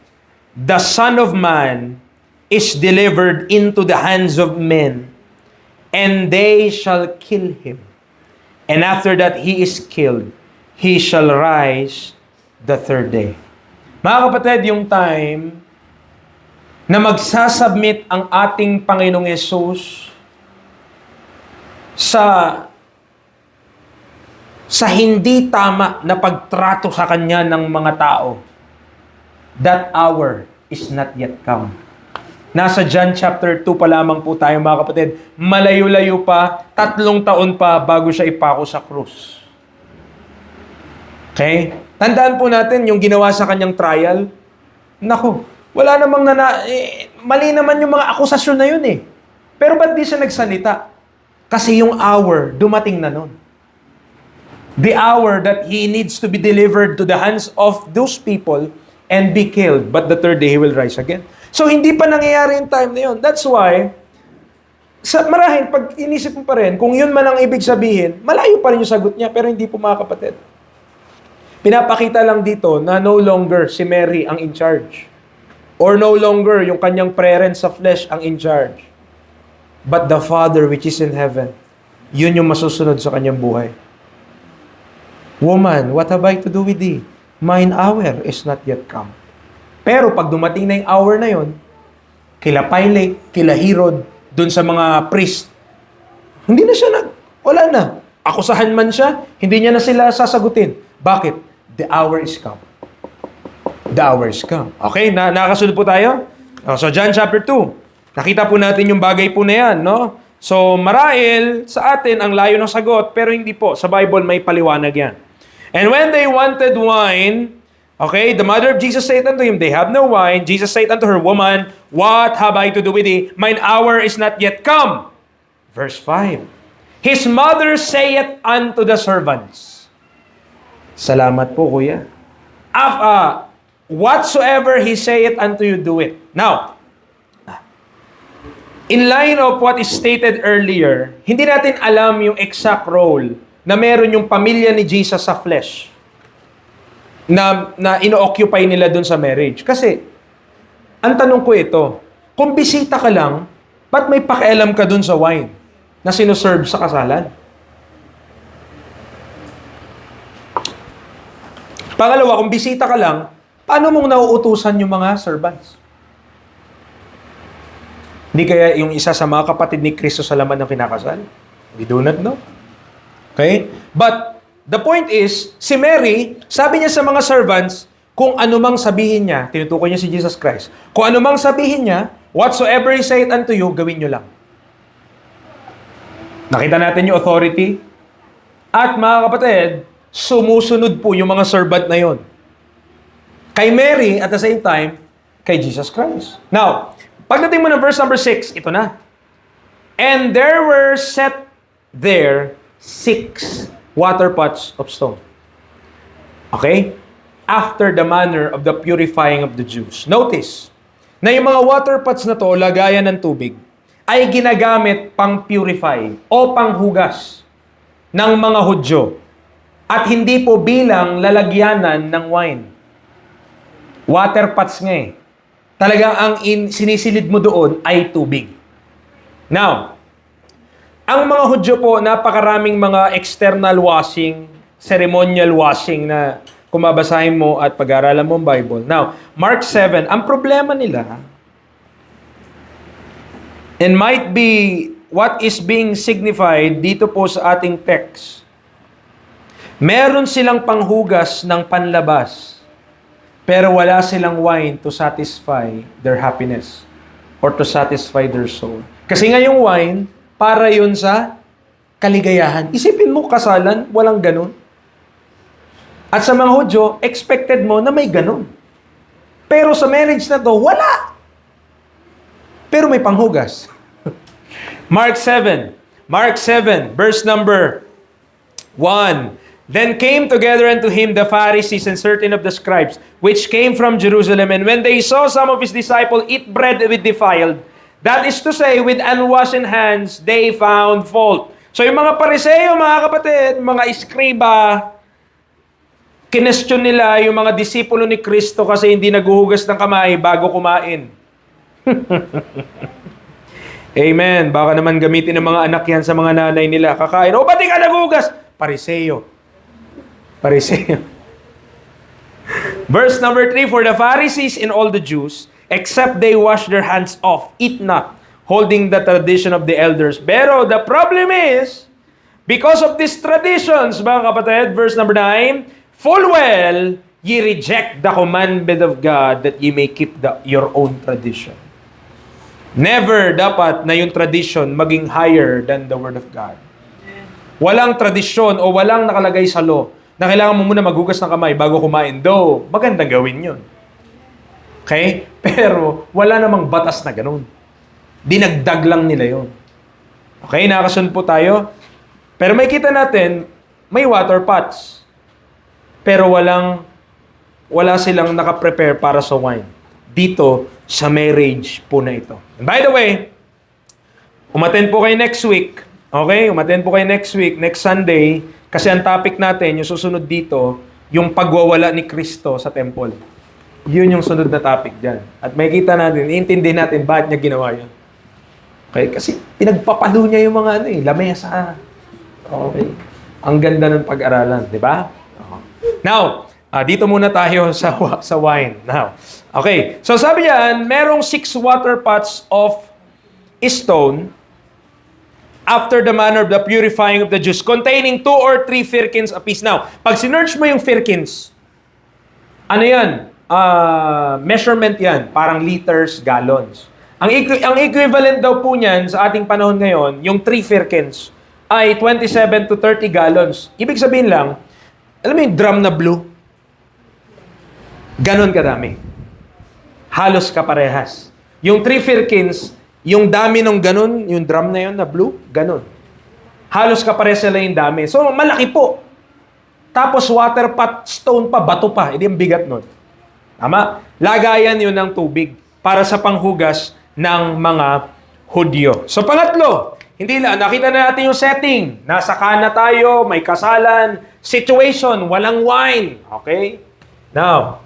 A: The Son of Man is delivered into the hands of men, and they shall kill him. And after that he is killed, he shall rise the third day. Mga kapatid, yung time na magsasubmit ang ating Panginoong Yesus sa hindi tama na pagtrato sa Kanya ng mga tao, that hour is not yet come. Nasa John chapter 2 pa lamang po tayo mga kapatid. Malayo-layo pa, 3 taon pa bago siya ipako sa krus. Okay? Tandaan po natin yung ginawa sa kanyang trial. Naku, wala namang mali naman yung mga akusasyon na yun eh. Pero ba't di siya nagsalita? Kasi yung hour, dumating na nun. The hour that he needs to be delivered to the hands of those people and be killed. But the third day, he will rise again. So, hindi pa nangyayari yung time na yun. That's why, marahil, pag inisip mo pa rin, kung yun man ang ibig sabihin, malayo pa rin yung sagot niya, pero hindi po mga kapatid. Pinapakita lang dito na no longer si Mary ang in charge. Or no longer yung kanyang parents sa flesh ang in charge. But the Father which is in heaven, yun yung masusunod sa kanyang buhay. Woman, what have I to do with thee? Mine hour is not yet come. Pero pag dumating na yung hour na yun, kila Pilate, kila Herod, dun sa mga priest, hindi na siya wala na. Akusahan man siya, hindi niya na sila sasagutin. Bakit? The hour is come. The hour is come. Okay, nakasunod po tayo? So, John chapter 2. Nakita po natin yung bagay po na yan, no? So, marahil sa atin ang layo ng sagot, pero hindi po. Sa Bible may paliwanag yan. And when they wanted wine, okay, the mother of Jesus said unto him, they have no wine. Jesus said unto her, Woman, what have I to do with thee? Mine hour is not yet come. Verse 5. His mother saith unto the servants. Salamat po, kuya. Whatsoever he saith unto you, do it. Now, in line of what is stated earlier, hindi natin alam yung exact role na meron yung pamilya ni Jesus sa flesh na ino-occupy nila dun sa marriage. Kasi, ang tanong ko ito, kung bisita ka lang, ba't may pakialam ka dun sa wine na sinuserve sa kasalan? Pangalawa, kung bisita ka lang, paano mong nauutusan yung mga servants? Hindi kaya yung isa sa mga kapatid ni Kristo sa laman ng kinakasal? We do not know. Okay? But, the point is, si Mary, sabi niya sa mga servants, kung anumang sabihin niya, tinutukoy niya si Jesus Christ, kung anumang sabihin niya, whatsoever he saith unto you, gawin niyo lang. Nakita natin yung authority. At mga kapatid, sumusunod po yung mga servant na yon. Kay Mary, at the same time, kay Jesus Christ. Now, pagdating mo ng verse number 6, ito na. And there were set there 6 water pots of stone. Okay? After the manner of the purifying of the Jews. Notice, na yung mga water pots na to, lagayan ng tubig, ay ginagamit pang purify o panghugas ng mga Hudyo. At hindi po bilang lalagyanan ng wine. Water pots nga eh. Talagang ang sinisilid mo doon ay tubig. Now, ang mga Hudyo po, napakaraming mga external washing, ceremonial washing na kung mabasahin mo at pag-aaralan mo ang Bible. Now, Mark 7, ang problema nila, and might be what is being signified dito po sa ating text, meron silang panghugas ng panlabas, pero wala silang wine to satisfy their happiness or to satisfy their soul. Kasi nga yung wine, para yun sa kaligayahan. Isipin mo, kasalan, walang ganun. At sa mga Hudyo, expected mo na may ganun. Pero sa marriage na to, wala. Pero may panghugas. Mark 7, verse number 1. Then came together unto him the Pharisees and certain of the scribes, which came from Jerusalem. And when they saw some of his disciples eat bread with defiled, that is to say, with unwashen hands, they found fault. So yung mga Pariseo, mga kapatid, mga iskriba, kinestyon nila yung mga disipulo ni Kristo kasi hindi naguhugas ng kamay bago kumain. Amen. Baka naman gamitin ng mga anak yan sa mga nanay nila. Kakain, o ba't di ka naguhugas? Pariseo. Verse number 3, for the Pharisees and all the Jews, except they wash their hands off, eat not, holding the tradition of the elders. Pero the problem is, because of these traditions, mga kapatid, verse number 9, full well, ye reject the commandment of God that ye may keep your own tradition. Never dapat na yung tradition maging higher than the Word of God. Walang tradisyon o walang nakalagay sa law na kailangan mo muna maghugas ng kamay bago kumain. Though, magandang gawin yun. Okay? Pero wala namang batas na ganun. Dinagdag lang nila yun. Okay? Nakasunod po tayo. Pero may kita natin, may water pots. Pero wala silang nakaprepare para sa wine. Dito, sa marriage po na ito. And by the way, umattend po kayo next week. Okay? Umattend po kayo next week, next Sunday. Kasi ang topic natin, yung susunod dito, yung pagwawala ni Kristo sa temple. Yun yung sunod na topic dyan. At makikita natin, iintindi natin bakit niya ginawa yun. Okay? Kasi pinagpapalo niya yung mga lamesa. Okay? Ang ganda ng pag-aralan, di ba? Now, dito muna tayo sa wine. Now, okay. So sabi yan, merong 6 water pots of stone after the manner of the purifying of the Jews, containing 2 or 3 firkins apiece. Now, pag sinerch mo yung firkins, Ano yan? Measurement yan. Parang liters, gallons. Ang equivalent daw po niyan sa ating panahon ngayon, yung 3 firkins, ay 27 to 30 gallons. Ibig sabihin lang, alam mo yung drum na blue? Ganon kadami. Halos kaparehas. Yung 3 firkins, yung dami ng ganon, yung drum na yun na blue, ganon. Halos kaparehas sila yung dami. So, malaki po. Tapos water pot, stone pa, bato pa. Hindi ang bigat nun. Tama? Lagayan yun ng tubig para sa panghugas ng mga Hudyo. So, pangatlo, hindi lang, nakita na natin yung setting. Nasa kana tayo, may kasalan, situation, walang wine. Okay? Now,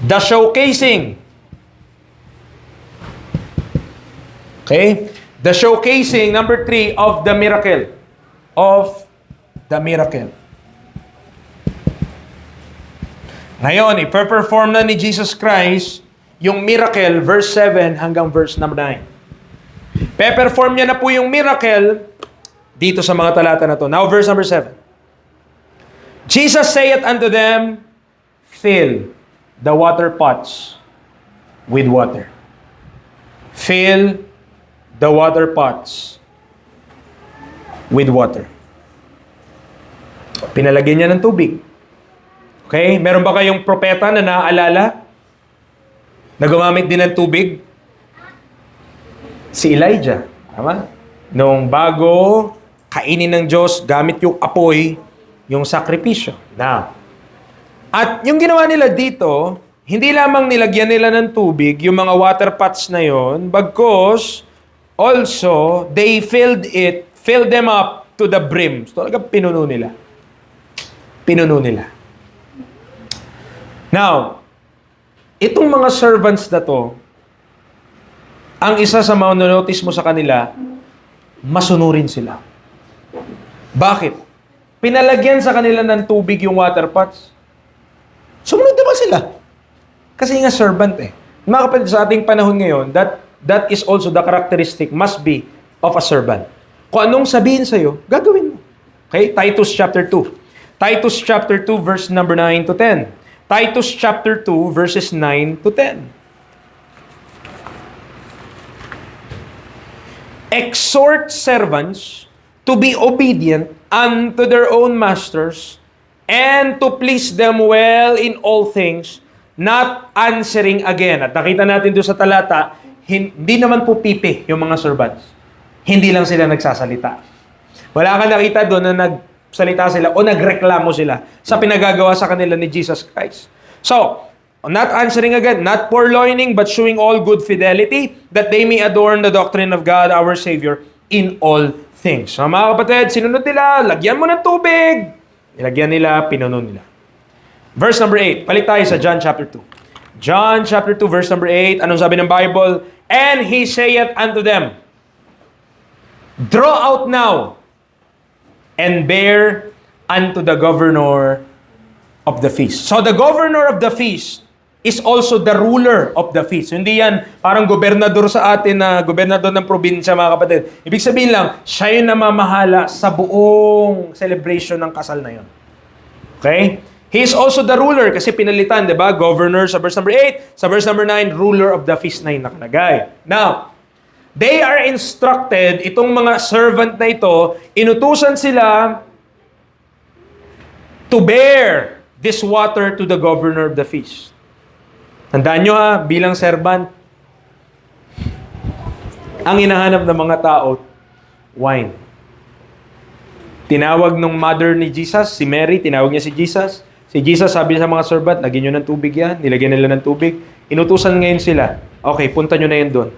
A: the showcasing. Okay? The showcasing, number 3, of the miracle. Of the miracle. Ngayon, ipe-perform na ni Jesus Christ yung miracle, verse 7 hanggang verse number 9. Pe-perform niya na po yung miracle dito sa mga talata na to. Now, verse number 7. Jesus saith unto them, fill the water pots with water. Fill the water pots with water. Pinalagyan niya ng tubig. Okay? Meron ba kayong propeta na naaalala na gumamit din ng tubig? Si Elijah. Tama? Nung bago kainin ng Diyos, gamit yung apoy, yung sakripisyo. Now, at yung ginawa nila dito, hindi lamang nilagyan nila ng tubig, yung mga water pots na yon, bagkus, also, they filled them up to the brim. So, talaga pinuno nila. Pinuno nila. Now, itong mga servants na to, ang isa sa mga notice mo sa kanila, masunurin sila. Bakit? Pinalagyan sa kanila ng tubig yung water pots. Sumunod naman sila. Kasi nga servant eh. Mga kapatid, sa ating panahon ngayon, that is also the characteristic must be of a servant. Kung anong sabihin sa'yo, gagawin mo. Okay? Titus chapter 2. Titus chapter 2 verse number 9 to 10. Titus chapter 2 verses 9 to 10. Exhort servants to be obedient unto their own masters and to please them well in all things, not answering again. At nakita natin doon sa talata, hindi naman po pipi yung mga servants. Hindi lang sila nagsasalita. Wala kang nakita doon na nagsalita sila o nagreklamo sila sa pinagagawa sa kanila ni Jesus Christ. So, not answering again, not purloining, but showing all good fidelity, that they may adorn the doctrine of God, our Savior, in all things. So, mga kapatid, sinunod nila, lagyan mo ng tubig. Nilagyan nila, pinuno nila. Verse number 8. Balik tayo sa John chapter 2. John chapter 2, verse number 8. Anong sabi ng Bible? And he saith unto them, draw out now, and bear unto the governor of the feast. So the governor of the feast is also the ruler of the feast. Hindi yan parang gobernador sa atin na gobernador ng probinsya, mga kapatid. Ibig sabihin lang, siya yung namamahala sa buong celebration ng kasal na yun. Okay? He is also the ruler kasi pinalitan, di ba? Governor sa verse number 8. Sa verse number 9, ruler of the feast na yung nakalagay. Now, they are instructed, itong mga servant na ito, inutusan sila to bear this water to the governor of the feast. Tandaan nyo ha, bilang servant, ang hinahanap ng mga tao, wine. Tinawag nung mother ni Jesus, si Mary, tinawag niya si Jesus. Si Jesus sabi sa mga servant, lagyan nyo ng tubig yan, nilagyan nila ng tubig. Inutusan ngayon sila, okay, punta nyo na yan doon.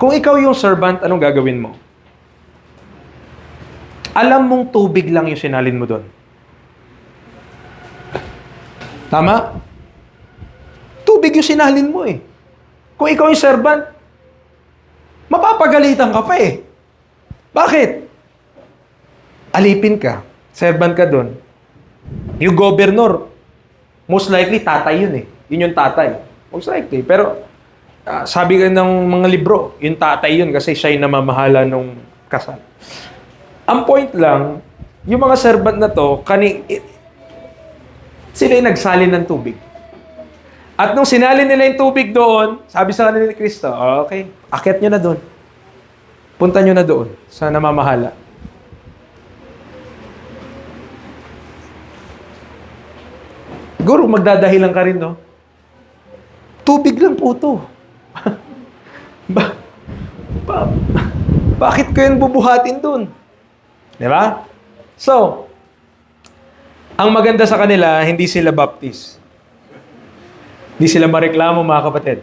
A: Kung ikaw yung servant, anong gagawin mo? Alam mong tubig lang yung sinalin mo doon. Tama? Tubig yung sinalin mo eh. Kung ikaw yung servant, mapapagalitan ka pa eh. Bakit? Alipin ka. Servant ka doon. Yung governor, most likely tatay yun eh. Yun yung tatay. Most likely. Pero sabi ka ng mga libro, yung tatay yun kasi siya yung namamahala nung kasal. Ang point lang, yung mga servant na to, sila yung nagsalin ng tubig. At nung sinalin nila yung tubig doon, sabi sa kanila ni Kristo, okay, akyat nyo na doon. Punta nyo na doon sa namamahala. Siguro magdadahilan ka rin, no? Tubig lang po to. Bakit ko yun bubuhatin doon? Di ba? So, ang maganda sa kanila, hindi sila baptist. Hindi sila mareklamo, mga kapatid.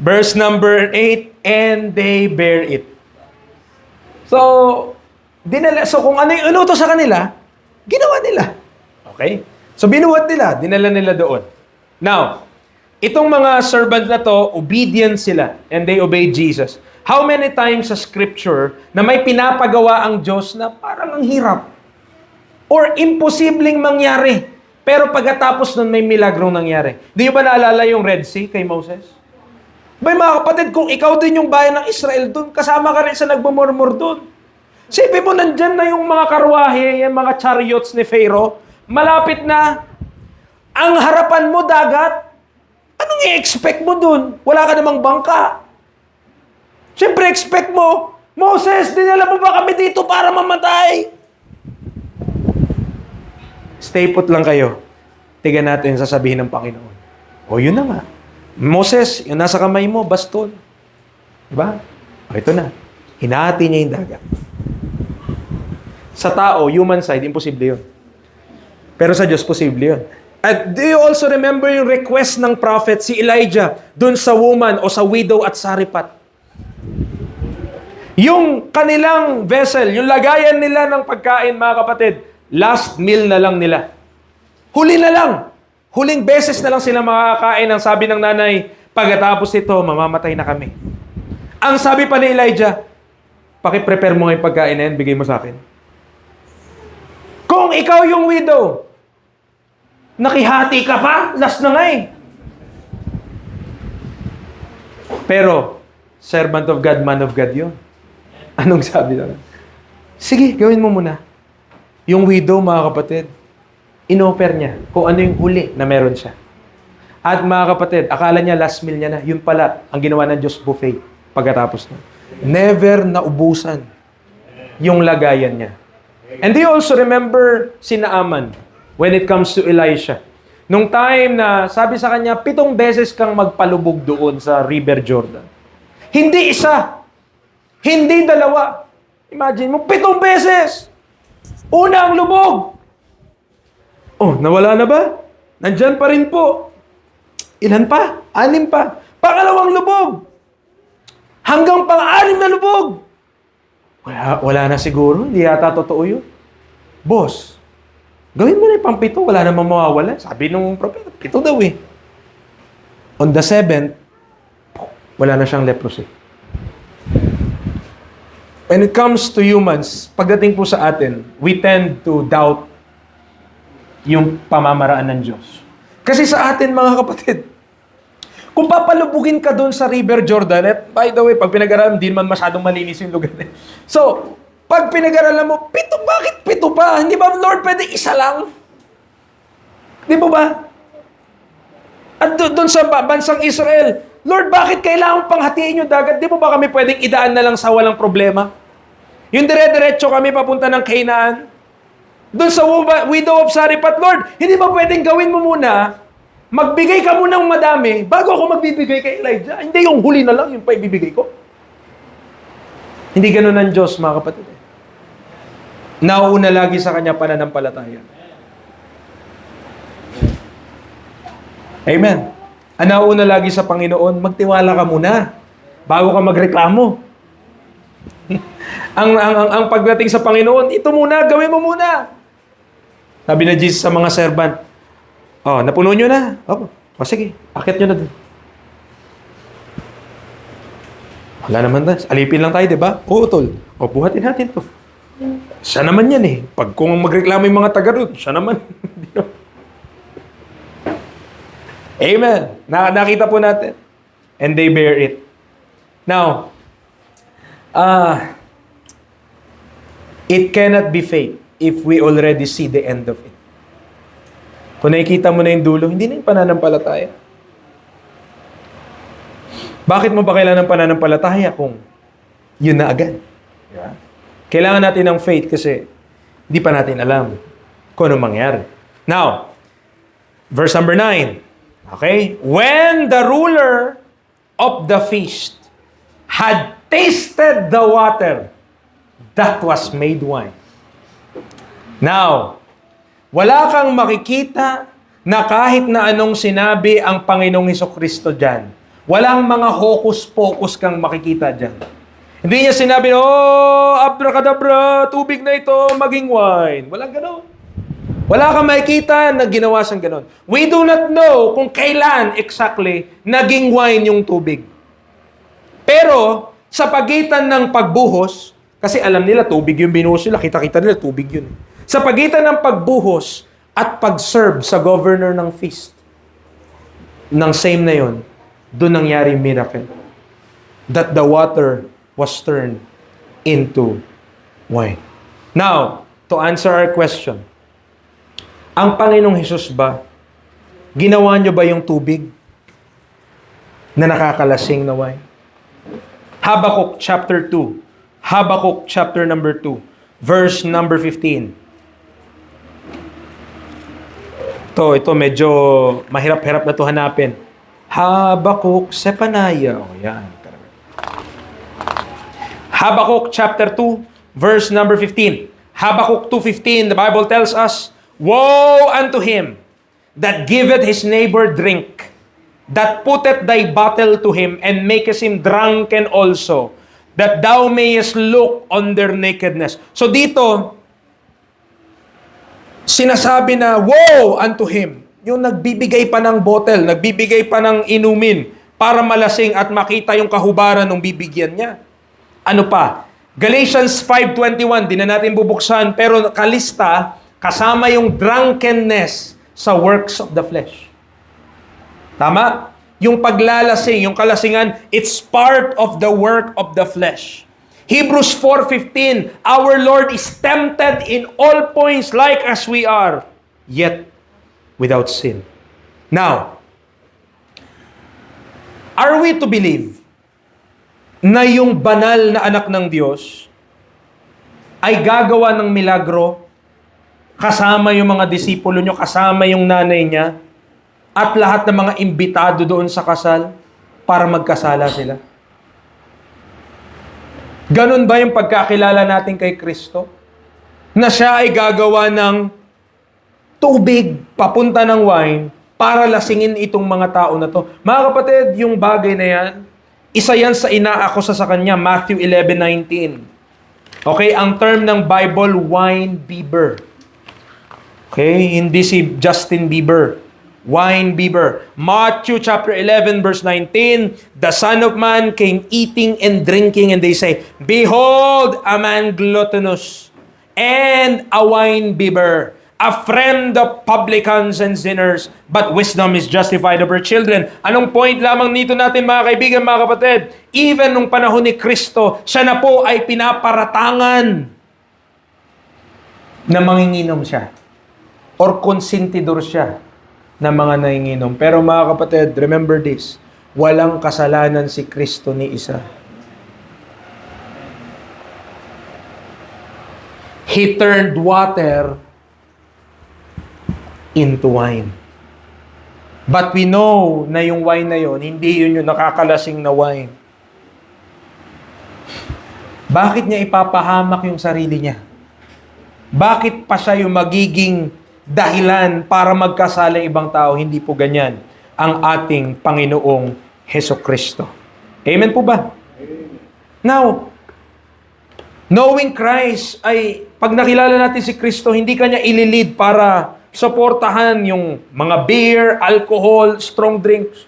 A: Verse number 8, and they bear it. So, kung ano yung inuto sa kanila, ginawa nila. Okay? So, binuhat nila, dinala nila doon. Now, itong mga servant na to, obedient sila, and they obey Jesus. How many times sa scripture na may pinapagawa ang Diyos na parang ang hirap or imposibleng mangyari, pero pagkatapos nun may milagrong nangyari? Di ba naalala yung Red Sea kay Moses? Bay mga kapatid, kung ikaw din yung bayan ng Israel dun, kasama ka rin sa nagmumurmur dun. Sipin mo, nandyan na yung mga karwahe, yung mga chariots ni Pharaoh, malapit na. Ang harapan mo, dagat. Anong i-expect mo dun? Wala ka namang bangka. Siyempre, expect mo, Moses, dinala mo ba kami dito para mamatay? Stay put lang kayo. Tigan natin sasabihin ng Panginoon. O, yun na nga. Moses, yung nasa kamay mo, baston. Diba? O, ito na. Hinati niya yung dagat. Sa tao, human side, imposible yun. Pero sa Diyos, posible yun. At do you also remember yung request ng prophet, si Elijah, dun sa woman o sa widow at Sariphat? Yung kanilang vessel, yung lagayan nila ng pagkain, mga kapatid, last meal na lang nila. Huli na lang. Huling beses na lang sila makakain. Ang sabi ng nanay, pagkatapos ito, mamamatay na kami. Ang sabi pa ni Elijah, paki-prepare mo ngayong pagkain na yan, bigay mo sa akin. Kung ikaw yung widow, nakihati ka pa, last na nga eh. Pero, servant of God, man of God yun. Anong sabi doon? Sige, gawin mo muna. Yung widow, mga kapatid, in-offer niya kung ano yung huli na meron siya. At mga kapatid, akala niya last meal niya na. Yun pala, ang ginawa ng Diyos, buffet. Pagkatapos na. Never naubusan yung lagayan niya. And do you also remember si Naaman when it comes to Elisha? Nung time na sabi sa kanya, 7 beses kang magpalubog doon sa River Jordan. Hindi isa. Hindi 2. Imagine mo, 7 beses. Una ang lubog. Oh, nawala na ba? Nandyan pa rin po. Ilan pa? 6 pa. Pangalawang lubog. Hanggang pang-6 na lubog. Wala na siguro. Hindi yata totoo yun. Boss, gawin mo na yung pang-7. Wala namang mawawala. Sabi nung propeta, 7 daw eh. On the 7th, wala na siyang leprosy. When it comes to humans, pagdating po sa atin, we tend to doubt yung pamamaraan ng Diyos. Kasi sa atin, mga kapatid, kung papalubugin ka doon sa River Jordan, at by the way, pag pinag-aralan, hindi naman masyadong malinis yung lugar. So, pag pinag-aralan mo, 7, bakit 7 pa? Hindi ba, Lord, pwede isa lang? Di ba ba? At doon sa bansang Israel, Lord, bakit kailangan pang hatiin yung dagat? Di ba kami pwedeng idaan na lang sa walang problema? Yung dire-diretso kami papunta ng Canaan. Doon sa widow of Sariphat, Lord, hindi ba pwedeng gawin mo muna, magbigay ka muna ng madami, bago ako magbibigay kay Elijah? Hindi, yung huli na lang, yung pa ibibigay ko. Hindi ganun ang Diyos, mga kapatid. Nauuna lagi sa Kanya pananampalataya. Amen. Ang nauuna lagi sa Panginoon, magtiwala ka muna bago ka magreklamo. ang pagdating sa Panginoon, ito muna, gawin mo muna. Sabi na Jesus sa mga servant, oh, napuno nyo na. Oh, sige, akit nyo na dun. Wala naman na. Alipin lang tayo, di ba? Oo, tol. O, buhatin natin to. Siya naman yan eh. Pag kung magreklamo yung mga taga doon, siya naman. Amen. Nakita po natin. And they bear it. Now, it cannot be faith if we already see the end of it. Kung nakikita mo na yung dulo, hindi na yung pananampalataya. Bakit mo ba kailangan ng pananampalataya kung yun na agad? Yeah. Kailangan natin ng faith kasi hindi pa natin alam kung anong mangyari. Now, verse number 9. Okay? When the ruler of the feast had tasted the water that was made wine. Now, wala kang makikita na kahit na anong sinabi ang Panginoong Hesukristo dyan. Walang mga hocus-pocus kang makikita dyan. Hindi niya sinabi, oh, abracadabra, tubig na ito, maging wine. Walang ganon. Wala kang makikita na ginawa siyang ganon. We do not know kung kailan exactly naging wine yung tubig. Pero, sa pagitan ng pagbuhos, kasi alam nila, tubig yung binuhos nila, kita-kita nila, tubig yun. Sa pagitan ng pagbuhos at pag-serve sa governor ng feast, ng same na yun, doon nangyari miracle. That the water was turned into wine. Now, to answer our question, ang Panginoong Hesus ba, ginawa niyo ba yung tubig na nakakalasing na wine? Habakkuk chapter 2. Habakkuk chapter number 2. Verse number 15. Ito medyo mahirap-hirap na ito hanapin. Habakkuk, Sephaniah. O yan. Habakkuk chapter 2, verse number 15. Habakkuk 2:15, the Bible tells us, woe unto him that giveth his neighbor drink, that putteth thy bottle to him, and maketh him drunken also, that thou mayest look on their nakedness. So dito, sinasabi na, woe unto him. Yung nagbibigay pa ng bottle, nagbibigay pa ng inumin para malasing at makita yung kahubaran ng bibigyan niya. Ano pa? Galatians 5:21, di na natin bubuksan, pero kalista, kasama yung drunkenness sa works of the flesh. Tama? Yung paglalasing, yung kalasingan, it's part of the work of the flesh. Hebrews 4:15, our Lord is tempted in all points like as we are, yet without sin. Now, are we to believe na yung banal na anak ng Diyos ay gagawa ng milagro kasama yung mga disipulo nyo, kasama yung nanay niya, at lahat ng mga imbitado doon sa kasal para magkasala sila? Ganun ba yung pagkakilala natin kay Kristo? Na siya ay gagawa ng tubig papunta ng wine para lasingin itong mga tao na to. Mga kapatid, yung bagay na yan, isa yan sa inaakusa sa kanya, Matthew 11:19. Okay, ang term ng Bible, wine bibber. Okay, hindi si Justin Bieber. Wine bibber. Matthew chapter 11 verse 19, the Son of Man came eating and drinking, and they say, behold, a man gluttonous and a wine bibber, a friend of publicans and sinners, but wisdom is justified of her children. Anong point lamang nito natin, mga kaibigan, mga kapatid? Even nung panahon ni Kristo, siya na po ay pinaparatangan na manginginom siya or konsentidor siya na mga nanginginom. Pero mga kapatid, remember this, walang kasalanan si Kristo ni isa. He turned water into wine. But we know na yung wine na yon, hindi yun yung nakakalasing na wine. Bakit niya ipapahamak yung sarili niya? Bakit pa siya yung magiging dahilan para magkasala yung ibang tao? Hindi po ganyan ang ating Panginoong Hesukristo. Amen po ba? Now, knowing Christ ay, pag nakilala natin si Kristo, hindi kanya ililid para suportahan yung mga beer, alcohol, strong drinks.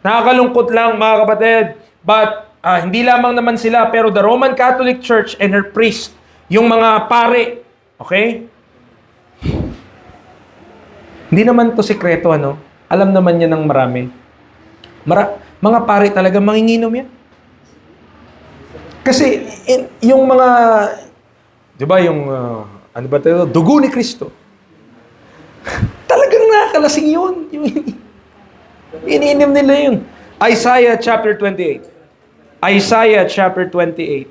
A: Nakakalungkot lang, mga kapatid. But, hindi lamang naman sila, pero the Roman Catholic Church and her priest, yung mga pare, okay? Hindi naman to sekreto, ano? Alam naman niya ng marami. Mga pare talaga, manginginom yan. Kasi, yung mga, di ba, yung ano ba ito? Dugo ni Kristo. Talagang nakakalasing yun. Iniinom nila yun. Isaiah chapter 28. Isaiah chapter 28.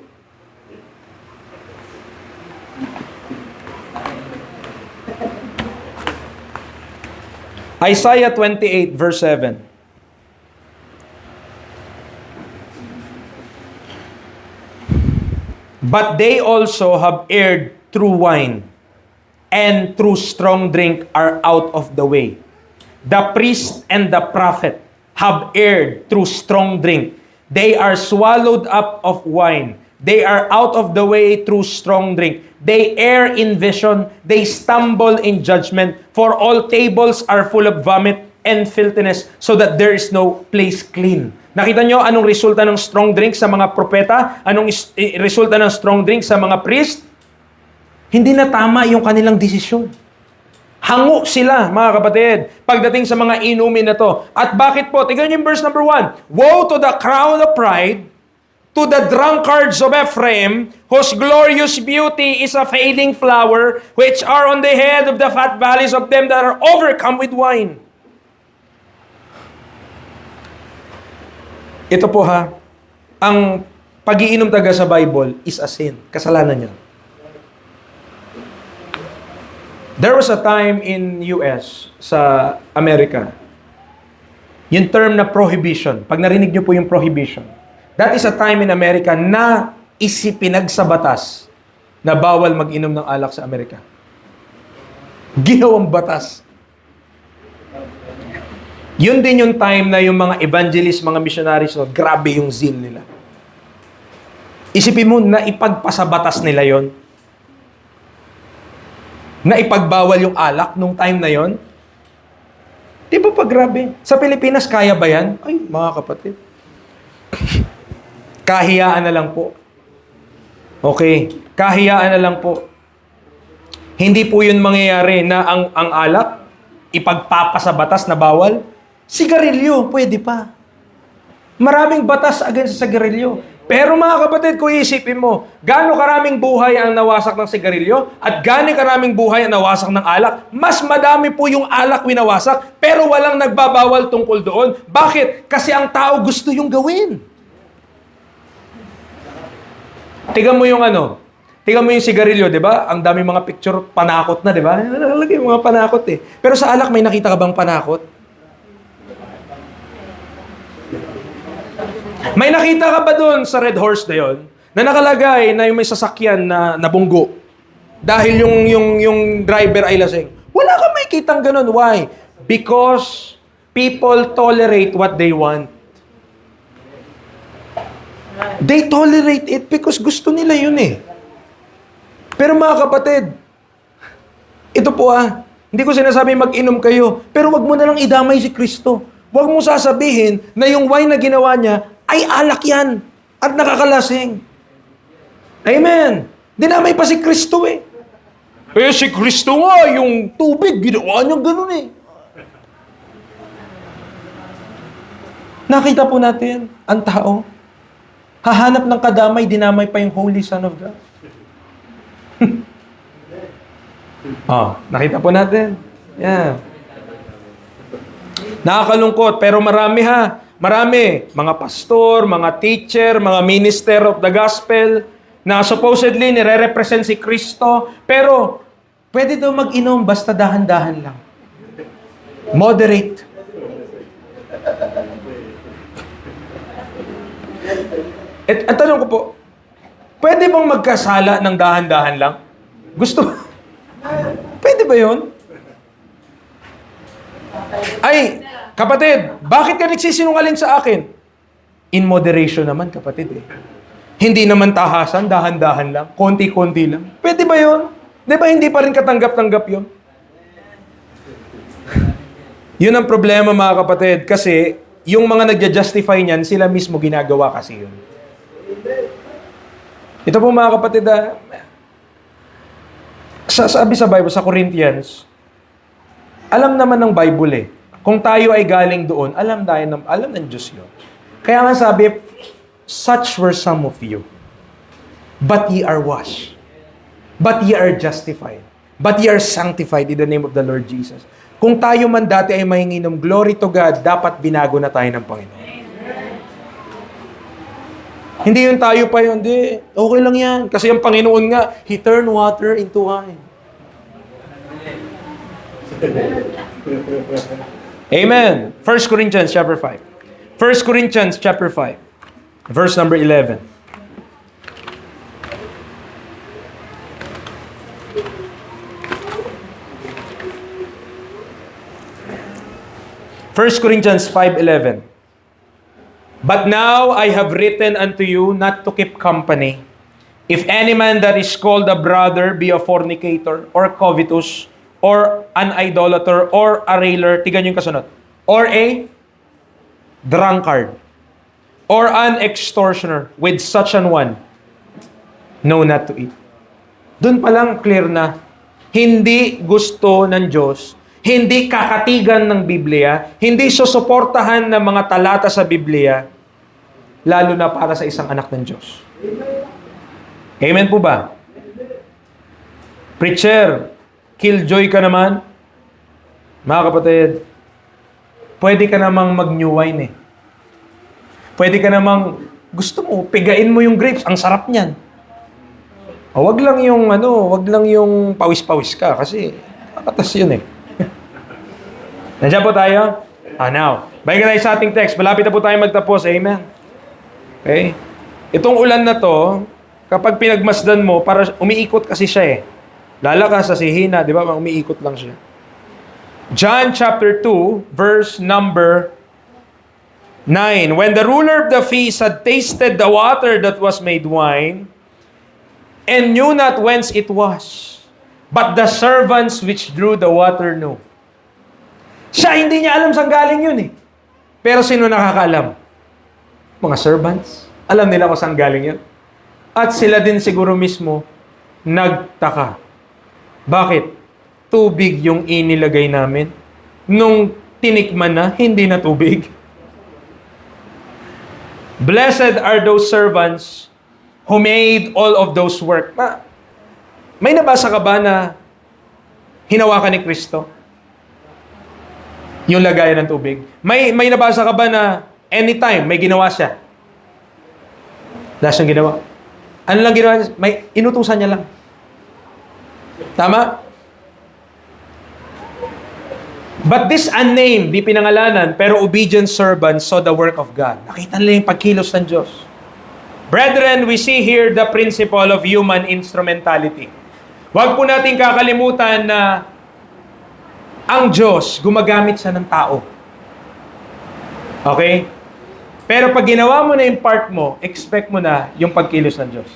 A: Isaiah 28 verse 7. But they also have erred through wine, and through strong drink are out of the way. The priest and the prophet have erred through strong drink. They are swallowed up of wine. They are out of the way through strong drink. They err in vision. They stumble in judgment. For all tables are full of vomit and filthiness, so that there is no place clean. Nakita nyo anong resulta ng strong drink sa mga propeta? Anong resulta ng strong drink sa mga priest? Hindi na tama yung kanilang desisyon. Hango sila, mga kapatid, pagdating sa mga inumin na to. At bakit po? Tignan niyo yung verse number 1. Woe to the crown of pride, to the drunkards of Ephraim, whose glorious beauty is a fading flower, which are on the head of the fat valleys of them that are overcome with wine. Ito po ha, ang pag-iinom taga sa Bible is a sin. Kasalanan niya. There was a time in US, sa America, yung term na prohibition. Pag narinig niyo po yung prohibition, that is a time in America na isipinag sa batas na bawal mag-inom ng alak sa Amerika. Ginawang batas. Yun din yung time na yung mga evangelists, mga missionaries, no, grabe yung zeal nila. Isipin mo na ipagpasabatas nila yon, na ipagbawal yung alak nung time na yon. Di ba pa grabe? Sa Pilipinas, kaya ba yan? Ay, mga kapatid. Kahiyaan na lang po. Okay, kahiyaan na lang po. Hindi po yun mangyayari na ang alak, ipagpapasabatas na bawal. Sigarilyo, pwede pa. Maraming batas against sa sigarilyo. Pero mga kapatid, kung isipin mo, gaano karaming buhay ang nawasak ng sigarilyo at gaano karaming buhay ang nawasak ng alak, mas madami po yung alak winawasak, pero walang nagbabawal tungkol doon. Bakit? Kasi ang tao gusto yung gawin. Tingnan mo yung tingnan mo yung sigarilyo, di ba? Ang dami mga picture, panakot na, di ba? Nakalagay yung mga panakot eh. Pero sa alak, may nakita ka bang panakot? May nakita ka ba doon sa Red Horse na yon na nakalagay na yung may sasakyan na nabunggo dahil yung driver ay lasing? Wala ka may kitang ganun. Why? Because people tolerate what they want. They tolerate it because gusto nila yun eh. Pero mga kapatid, ito po hindi ko sinasabi mag-inom kayo, pero wag mo na lang idamay si Kristo. Wag mo sasabihin na yung wine na ginawa niya ay alak yan at nakakalasing. Amen. Dinamay pa si Kristo eh. Eh si Kristo nga, yung tubig, ginawa niya ganun eh. Nakita po natin, ang tao, hahanap ng kadamay, dinamay pa yung Holy Son of God. Nakita po natin. Yeah. Nakakalungkot, pero marami Marami, mga pastor, mga teacher, mga minister of the gospel, na supposedly nire-represent si Kristo, pero pwede daw mag-inom basta dahan-dahan lang. Moderate. At tanong ko po, pwede bang magkasala ng dahan-dahan lang? Gusto? Pwede ba yun? Ay, kapatid, bakit ka nagsisinungaling sa akin? In moderation naman, kapatid eh. Hindi naman tahasan, dahan-dahan lang, konti-konti lang. Pwede ba yun? Di ba hindi pa rin katanggap-tanggap yun? Yun ang problema mga kapatid, kasi yung mga nagja-justify niyan, sila mismo ginagawa kasi yun. Ito po mga kapatid, sabi sa Bible, sa Corinthians, alam naman ng Bible eh, kung tayo ay galing doon, alam ng Diyos yun. Kaya nga sabi, such were some of you, but ye are washed. But ye are justified. But ye are sanctified in the name of the Lord Jesus. Kung tayo man dati ay mahinginom, glory to God, dapat binago na tayo ng Panginoon. Hindi yung tayo pa yun, hindi. Okay lang yan. Kasi yung Panginoon nga, He turned water into wine. Amen. 1 Corinthians chapter 5. 1 Corinthians chapter 5. Verse number 11. First Corinthians 5:11. But now I have written unto you not to keep company. If any man that is called a brother be a fornicator, or covetous, or an idolater, or a railer, tigan yung kasunod, or a drunkard, or an extortioner, with such an one, no, not to eat. Doon pa lang clear na, hindi gusto ng Diyos, hindi kakatigan ng Biblia, hindi susuportahan ng mga talata sa Biblia, lalo na para sa isang anak ng Diyos. Amen po ba? Preacher, killjoy ka naman. Mga kapatid, pwede ka namang mag-new wine eh. Pwede ka namang, gusto mo, pigain mo yung grapes, ang sarap niyan. O, wag lang yung pawis-pawis ka kasi katas yun eh. Nandiyan po tayo? Now, balik na tayo sa ating text. Malapit na po tayo magtapos. Amen. Okay? Itong ulan na to, kapag pinagmasdan mo, para umiikot kasi siya eh. Lalakas sa sihina, di ba? Umiikot lang siya. John chapter 2, verse number 9. When the ruler of the feast had tasted the water that was made wine, and knew not whence it was, but the servants which drew the water knew. Siya, hindi niya alam saan galing yun eh. Pero sino nakakaalam? Mga servants. Alam nila kung saan galing yun. At sila din siguro mismo nagtaka. Bakit? Tubig yung inilagay namin. Nung tinikman na, hindi na tubig. Blessed are those servants who made all of those work. May nabasa ka ba na hinawakan ni Kristo? Yung lagayan ng tubig. May nabasa ka ba na anytime may ginawa siya? Wala siyang ginawa. Ano lang ginawa niya? May inutusan niya lang. Tama? But this unnamed, di pinangalanan, pero obedient servant saw the work of God. Nakita nila yung pagkilos ng Diyos. Brethren, we see here the principle of human instrumentality. Huwag po natin kakalimutan na ang Diyos, gumagamit siya ng tao. Okay? Pero pag ginawa mo na yung part mo, expect mo na yung pagkilos ng Diyos.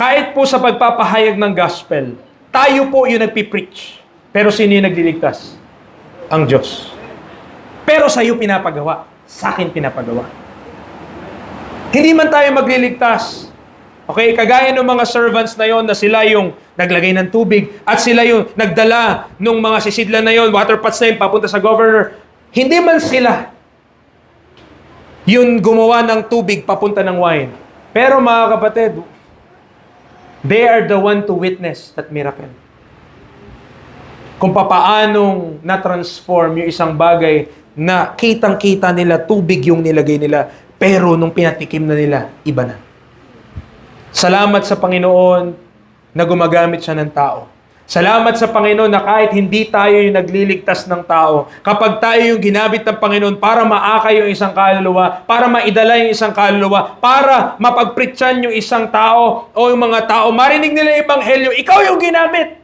A: Kahit po sa pagpapahayag ng gospel, tayo po yung nagpipreach. Pero sino yung nagliligtas? Ang Diyos. Pero sa iyo pinapagawa. Sa akin pinapagawa. Hindi man tayo magliligtas. Okay, kagaya ng mga servants na yon na sila yung naglagay ng tubig at sila yung nagdala ng mga sisidlan na yon, water pots na yun, papunta sa governor. Hindi man sila yung gumawa ng tubig papunta ng wine. Pero mga kapatid, they are the one to witness that miracle. Kung papaanong na-transform yung isang bagay na kitang-kita nila, tubig yung nilagay nila, pero nung pinatikim na nila, iba na. Salamat sa Panginoon na gumagamit siya ng tao. Salamat sa Panginoon na kahit hindi tayo yung nagliligtas ng tao, kapag tayo yung ginamit ng Panginoon para maakay yung isang kaluluwa, para maidala yung isang kaluluwa, para mapagpretyan yung isang tao o yung mga tao, marinig nila yung ebanghelyo, ikaw yung ginamit.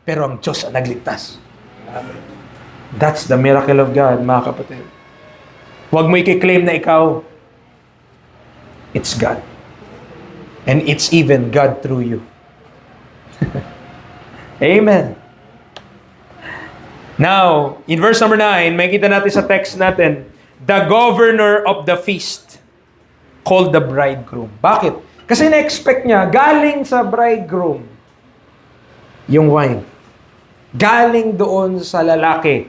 A: Pero ang Diyos ang nagligtas. That's the miracle of God, mga kapatid. Huwag mo i-claim na ikaw. It's God. And it's even God through you. Amen. Now, in verse number 9, makita natin sa text natin, the governor of the feast called the bridegroom. Bakit? Kasi na-expect niya, galing sa bridegroom, yung wine. Galing doon sa lalaki,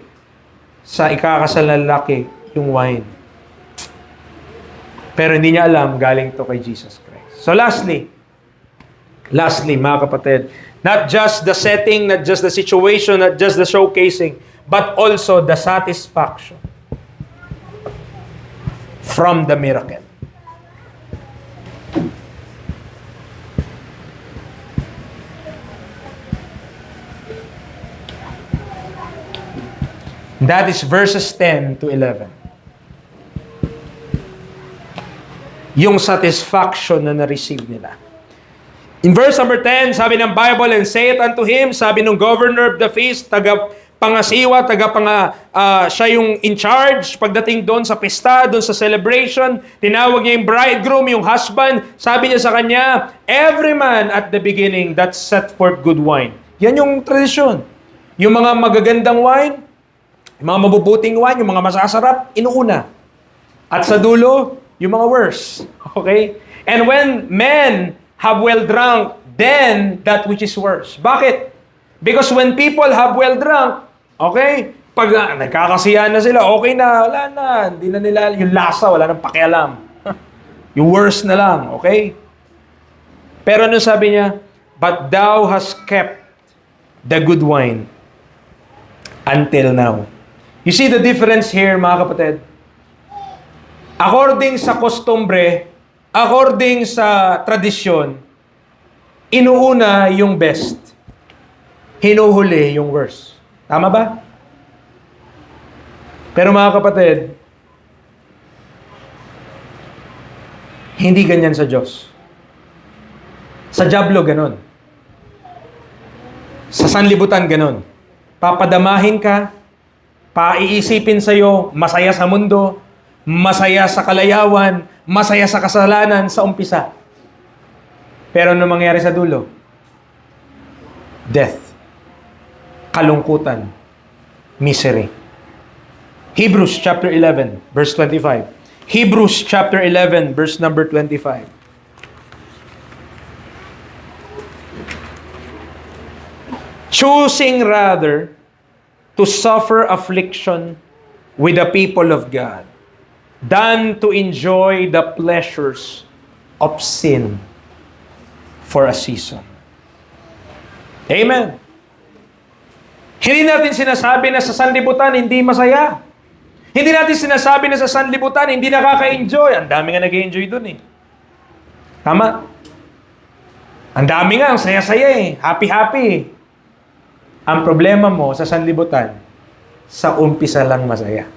A: sa ikakasal na lalaki, yung wine. Pero hindi niya alam, galing to kay Jesus Christ. So lastly, Lastly, mga kapatid, not just the setting, not just the situation, not just the showcasing, but also the satisfaction from the miracle. That is verses 10 to 11. Yung satisfaction na na-receive nila. In verse number 10, sabi ng Bible, and say it unto him, sabi ng governor of the feast, tagapangasiwa, siya yung in charge, pagdating doon sa pista, doon sa celebration, tinawag niya yung bridegroom, yung husband, sabi niya sa kanya, every man at the beginning that set forth good wine. Yan yung tradisyon. Yung mga magagandang wine, yung mga mabubuting wine, yung mga masasarap, inuuna. At sa dulo, yung mga worse. Okay? And when men have well drunk, then that which is worse. Bakit? Because when people have well drunk, okay, pag nagkakasiyahan na sila, okay na, wala na, hindi na nila, yung lasa, wala nang pakialam. Yung worse na lang, okay? Pero ano sabi niya? But thou hast kept the good wine until now. You see the difference here, mga kapatid? According sa kostumbre, according sa tradisyon, inuuna yung best. Hinuhuli yung worst. Tama ba? Pero mga kapatid, hindi ganyan sa Diyos. Sa dyablo, ganon. Sa sanlibutan, ganon. Papadamahin ka, paiisipin sa'yo, masaya sa mundo, masaya sa kalayawan, masaya sa kasalanan sa umpisa. Pero ano mangyari sa dulo? Death. Kalungkutan. Misery. Hebrews chapter 11, verse 25. Hebrews chapter 11, verse number 25. Choosing rather to suffer affliction with the people of God than to enjoy the pleasures of sin for a season. Amen. Hindi natin sinasabi na sa sanlibutan hindi masaya. Hindi natin sinasabi na sa sanlibutan hindi nakaka-enjoy. Ang dami nga nag-enjoy dun eh. Tama? Ang dami nga, ang saya-saya eh. Happy-happy. Ang problema mo sa sanlibutan, sa umpisa lang masaya.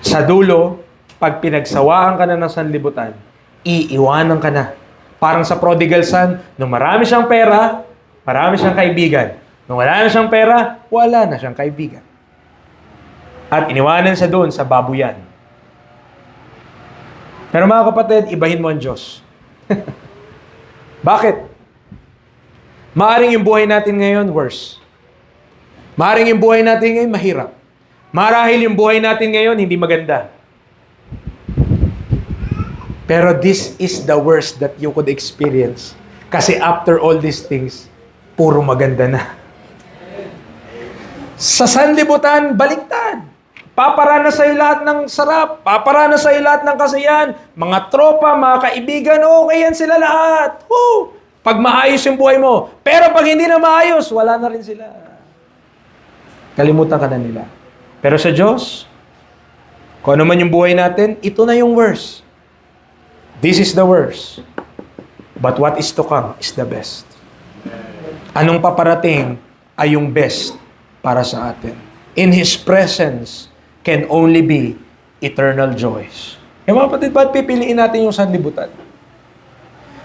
A: Sa dulo, pag pinagsawaan ka na ng sanlibutan, iiwanan ka na. Parang sa prodigal son, nung marami siyang pera, marami siyang kaibigan. Nung wala na siyang pera, wala na siyang kaibigan. At iniwanan siya doon sa babuyan. Pero mga kapatid, ibahin mo ang Diyos. Bakit? Maaring yung buhay natin ngayon, worse. Maaring yung buhay natin ngayon, mahirap. Marahil yung buhay natin ngayon, hindi maganda. Pero this is the worst that you could experience. Kasi after all these things, puro maganda na. Sa sanlibutan, baliktad. Paparana sa lahat ng sarap. Paparana sa lahat ng kasiyahan. Mga tropa, mga kaibigan, okay yan sila lahat. Woo! Pag maayos yung buhay mo. Pero pag hindi na maayos, wala na rin sila. Kalimutan ka na nila. Pero sa Diyos, kung ano man yung buhay natin, ito na yung worst. This is the worst. But what is to come is the best. Anong paparating ay yung best para sa atin. In His presence can only be eternal joys. Eh mga kapatid, ba't pipiliin natin yung sanlibutan?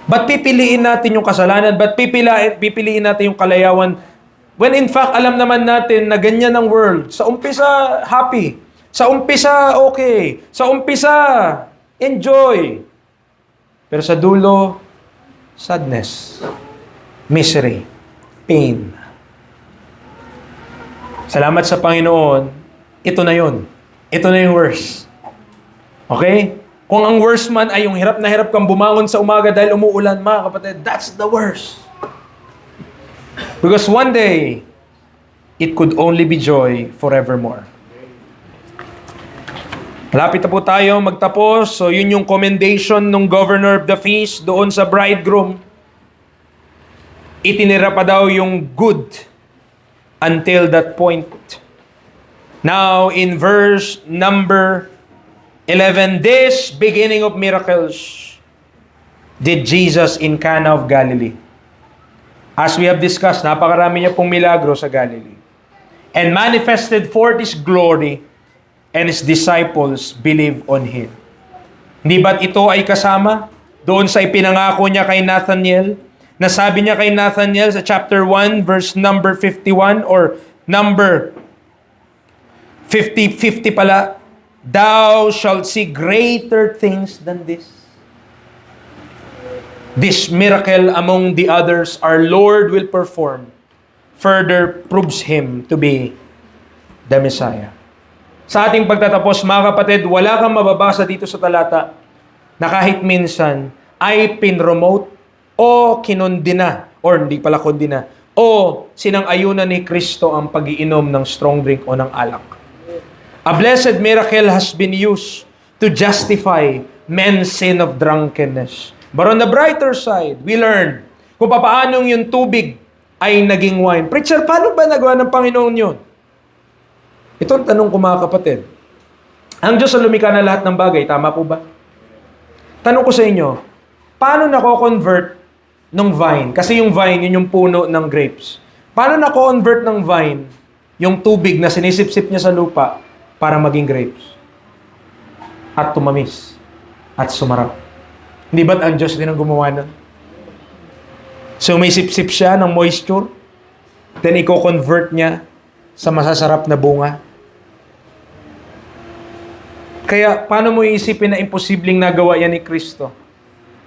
A: Ba't pipiliin natin yung kasalanan? Ba't pipiliin natin yung kalayawan? When in fact, alam naman natin na ganyan ang world. Sa umpisa, happy. Sa umpisa, okay. Sa umpisa, enjoy. Pero sa dulo, sadness, misery, pain. Salamat sa Panginoon, ito na yun. Ito na yung worst. Okay? Kung ang worst man ay yung hirap na hirap kang bumangon sa umaga dahil umuulan, mga kapatid, that's the worst. Because one day, it could only be joy forevermore. Malapit na po tayo magtapos. So yun yung commendation ng governor of the feast doon sa bridegroom. Itinira pa daw yung good until that point. Now in verse number 11, this beginning of miracles did Jesus in Cana of Galilee. As we have discussed, napakarami niya pong milagro sa Galilee. And manifested forth His glory, and His disciples believed on Him. Hindi ba't ito ay kasama doon sa ipinangako niya kay Nathanael? Nasabi niya kay Nathanael sa chapter 1, verse number 51 or number 50 pala, thou shalt see greater things than this. This miracle among the others our Lord will perform further proves Him to be the Messiah. Sa ating pagtatapos, mga kapatid, wala kang mababasa dito sa talata na kahit minsan ay pinromote o kinondina, or hindi pala kondina, o sinang-ayunan ni Kristo ang pag-iinom ng strong drink o ng alak. A blessed miracle has been used to justify men's sin of drunkenness. But on the brighter side, we learn kung paano yung tubig ay naging wine. Preacher, paano ba nagawa ng Panginoon yun? Ito ang tanong ko, mga kapatid. Ang Diyos ang lumikha na lahat ng bagay, tama po ba? Tanong ko sa inyo, paano nako-convert ng vine? Kasi yung vine, yun yung puno ng grapes. Paano nako-convert ng vine yung tubig na sinisip-sip niya sa lupa para maging grapes? At tumamis. At sumarap. Hindi ba't ang Diyos din ang gumawa nun? So may sip-sip siya ng moisture, then i-convert niya sa masasarap na bunga. Kaya, paano mo iisipin na imposibleng nagawa yan ni Kristo?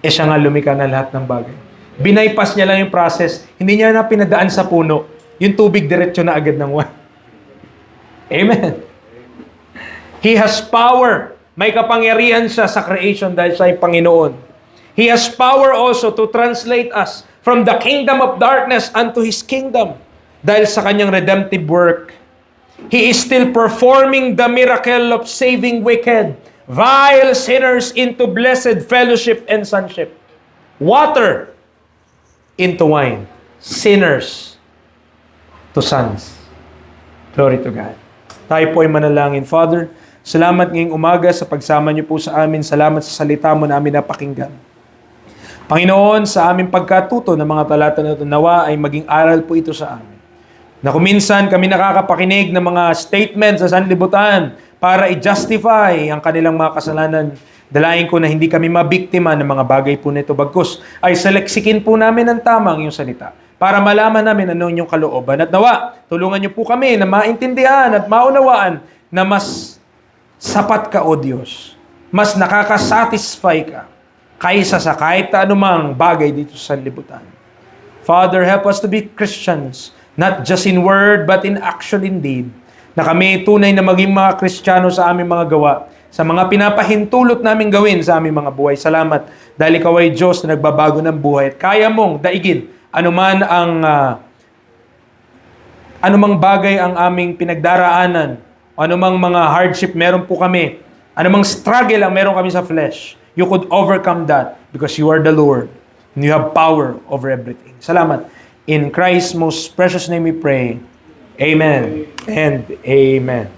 A: Eh siya nga lumikha na lahat ng bagay. Binaypas niya lang yung process. Hindi niya na pinadaan sa puno. Yung tubig diretso na agad ng wine. Amen. He has power. May kapangyarihan siya sa creation dahil siya ay Panginoon. He has power also to translate us from the kingdom of darkness unto His kingdom. Dahil sa kanyang redemptive work. He is still performing the miracle of saving wicked, vile sinners into blessed fellowship and sonship. Water into wine. Sinners to sons. Glory to God. Tayo po ay manalangin. Father, salamat ngayong umaga sa pagsama niyo po sa amin. Salamat sa salita mo na amin napakinggan. Panginoon, sa aming pagkatuto ng mga talata na ito, nawa ay maging aral po ito sa amin. Na kung minsan kami nakakapakinig ng mga statements sa sanlibutan para i-justify ang kanilang mga kasalanan, dalayan ko na hindi kami mabiktima ng mga bagay po nito. Bagkus ay seleksikin po namin ang tamang yung salita para malaman namin ano yung kalooban. At nawa, tulungan niyo po kami na maintindihan at maunawaan na mas sapat ka, O Diyos. Mas nakakasatisfy ka kaysa sa kahit anumang bagay dito sa sanlibutan. Father, help us to be Christians, not just in word, but in action indeed. Na kami tunay na maging mga Kristiyano sa aming mga gawa, sa mga pinapahintulot namin gawin sa aming mga buhay. Salamat dahil Ikaw ay Diyos na nagbabago ng buhay at kaya mong daigin anumang bagay ang aming pinagdaraanan, anumang mga hardship meron po kami, anumang struggle ang meron kami sa flesh. You could overcome that because you are the Lord and you have power over everything. Salamat. In Christ's most precious name we pray. Amen and amen.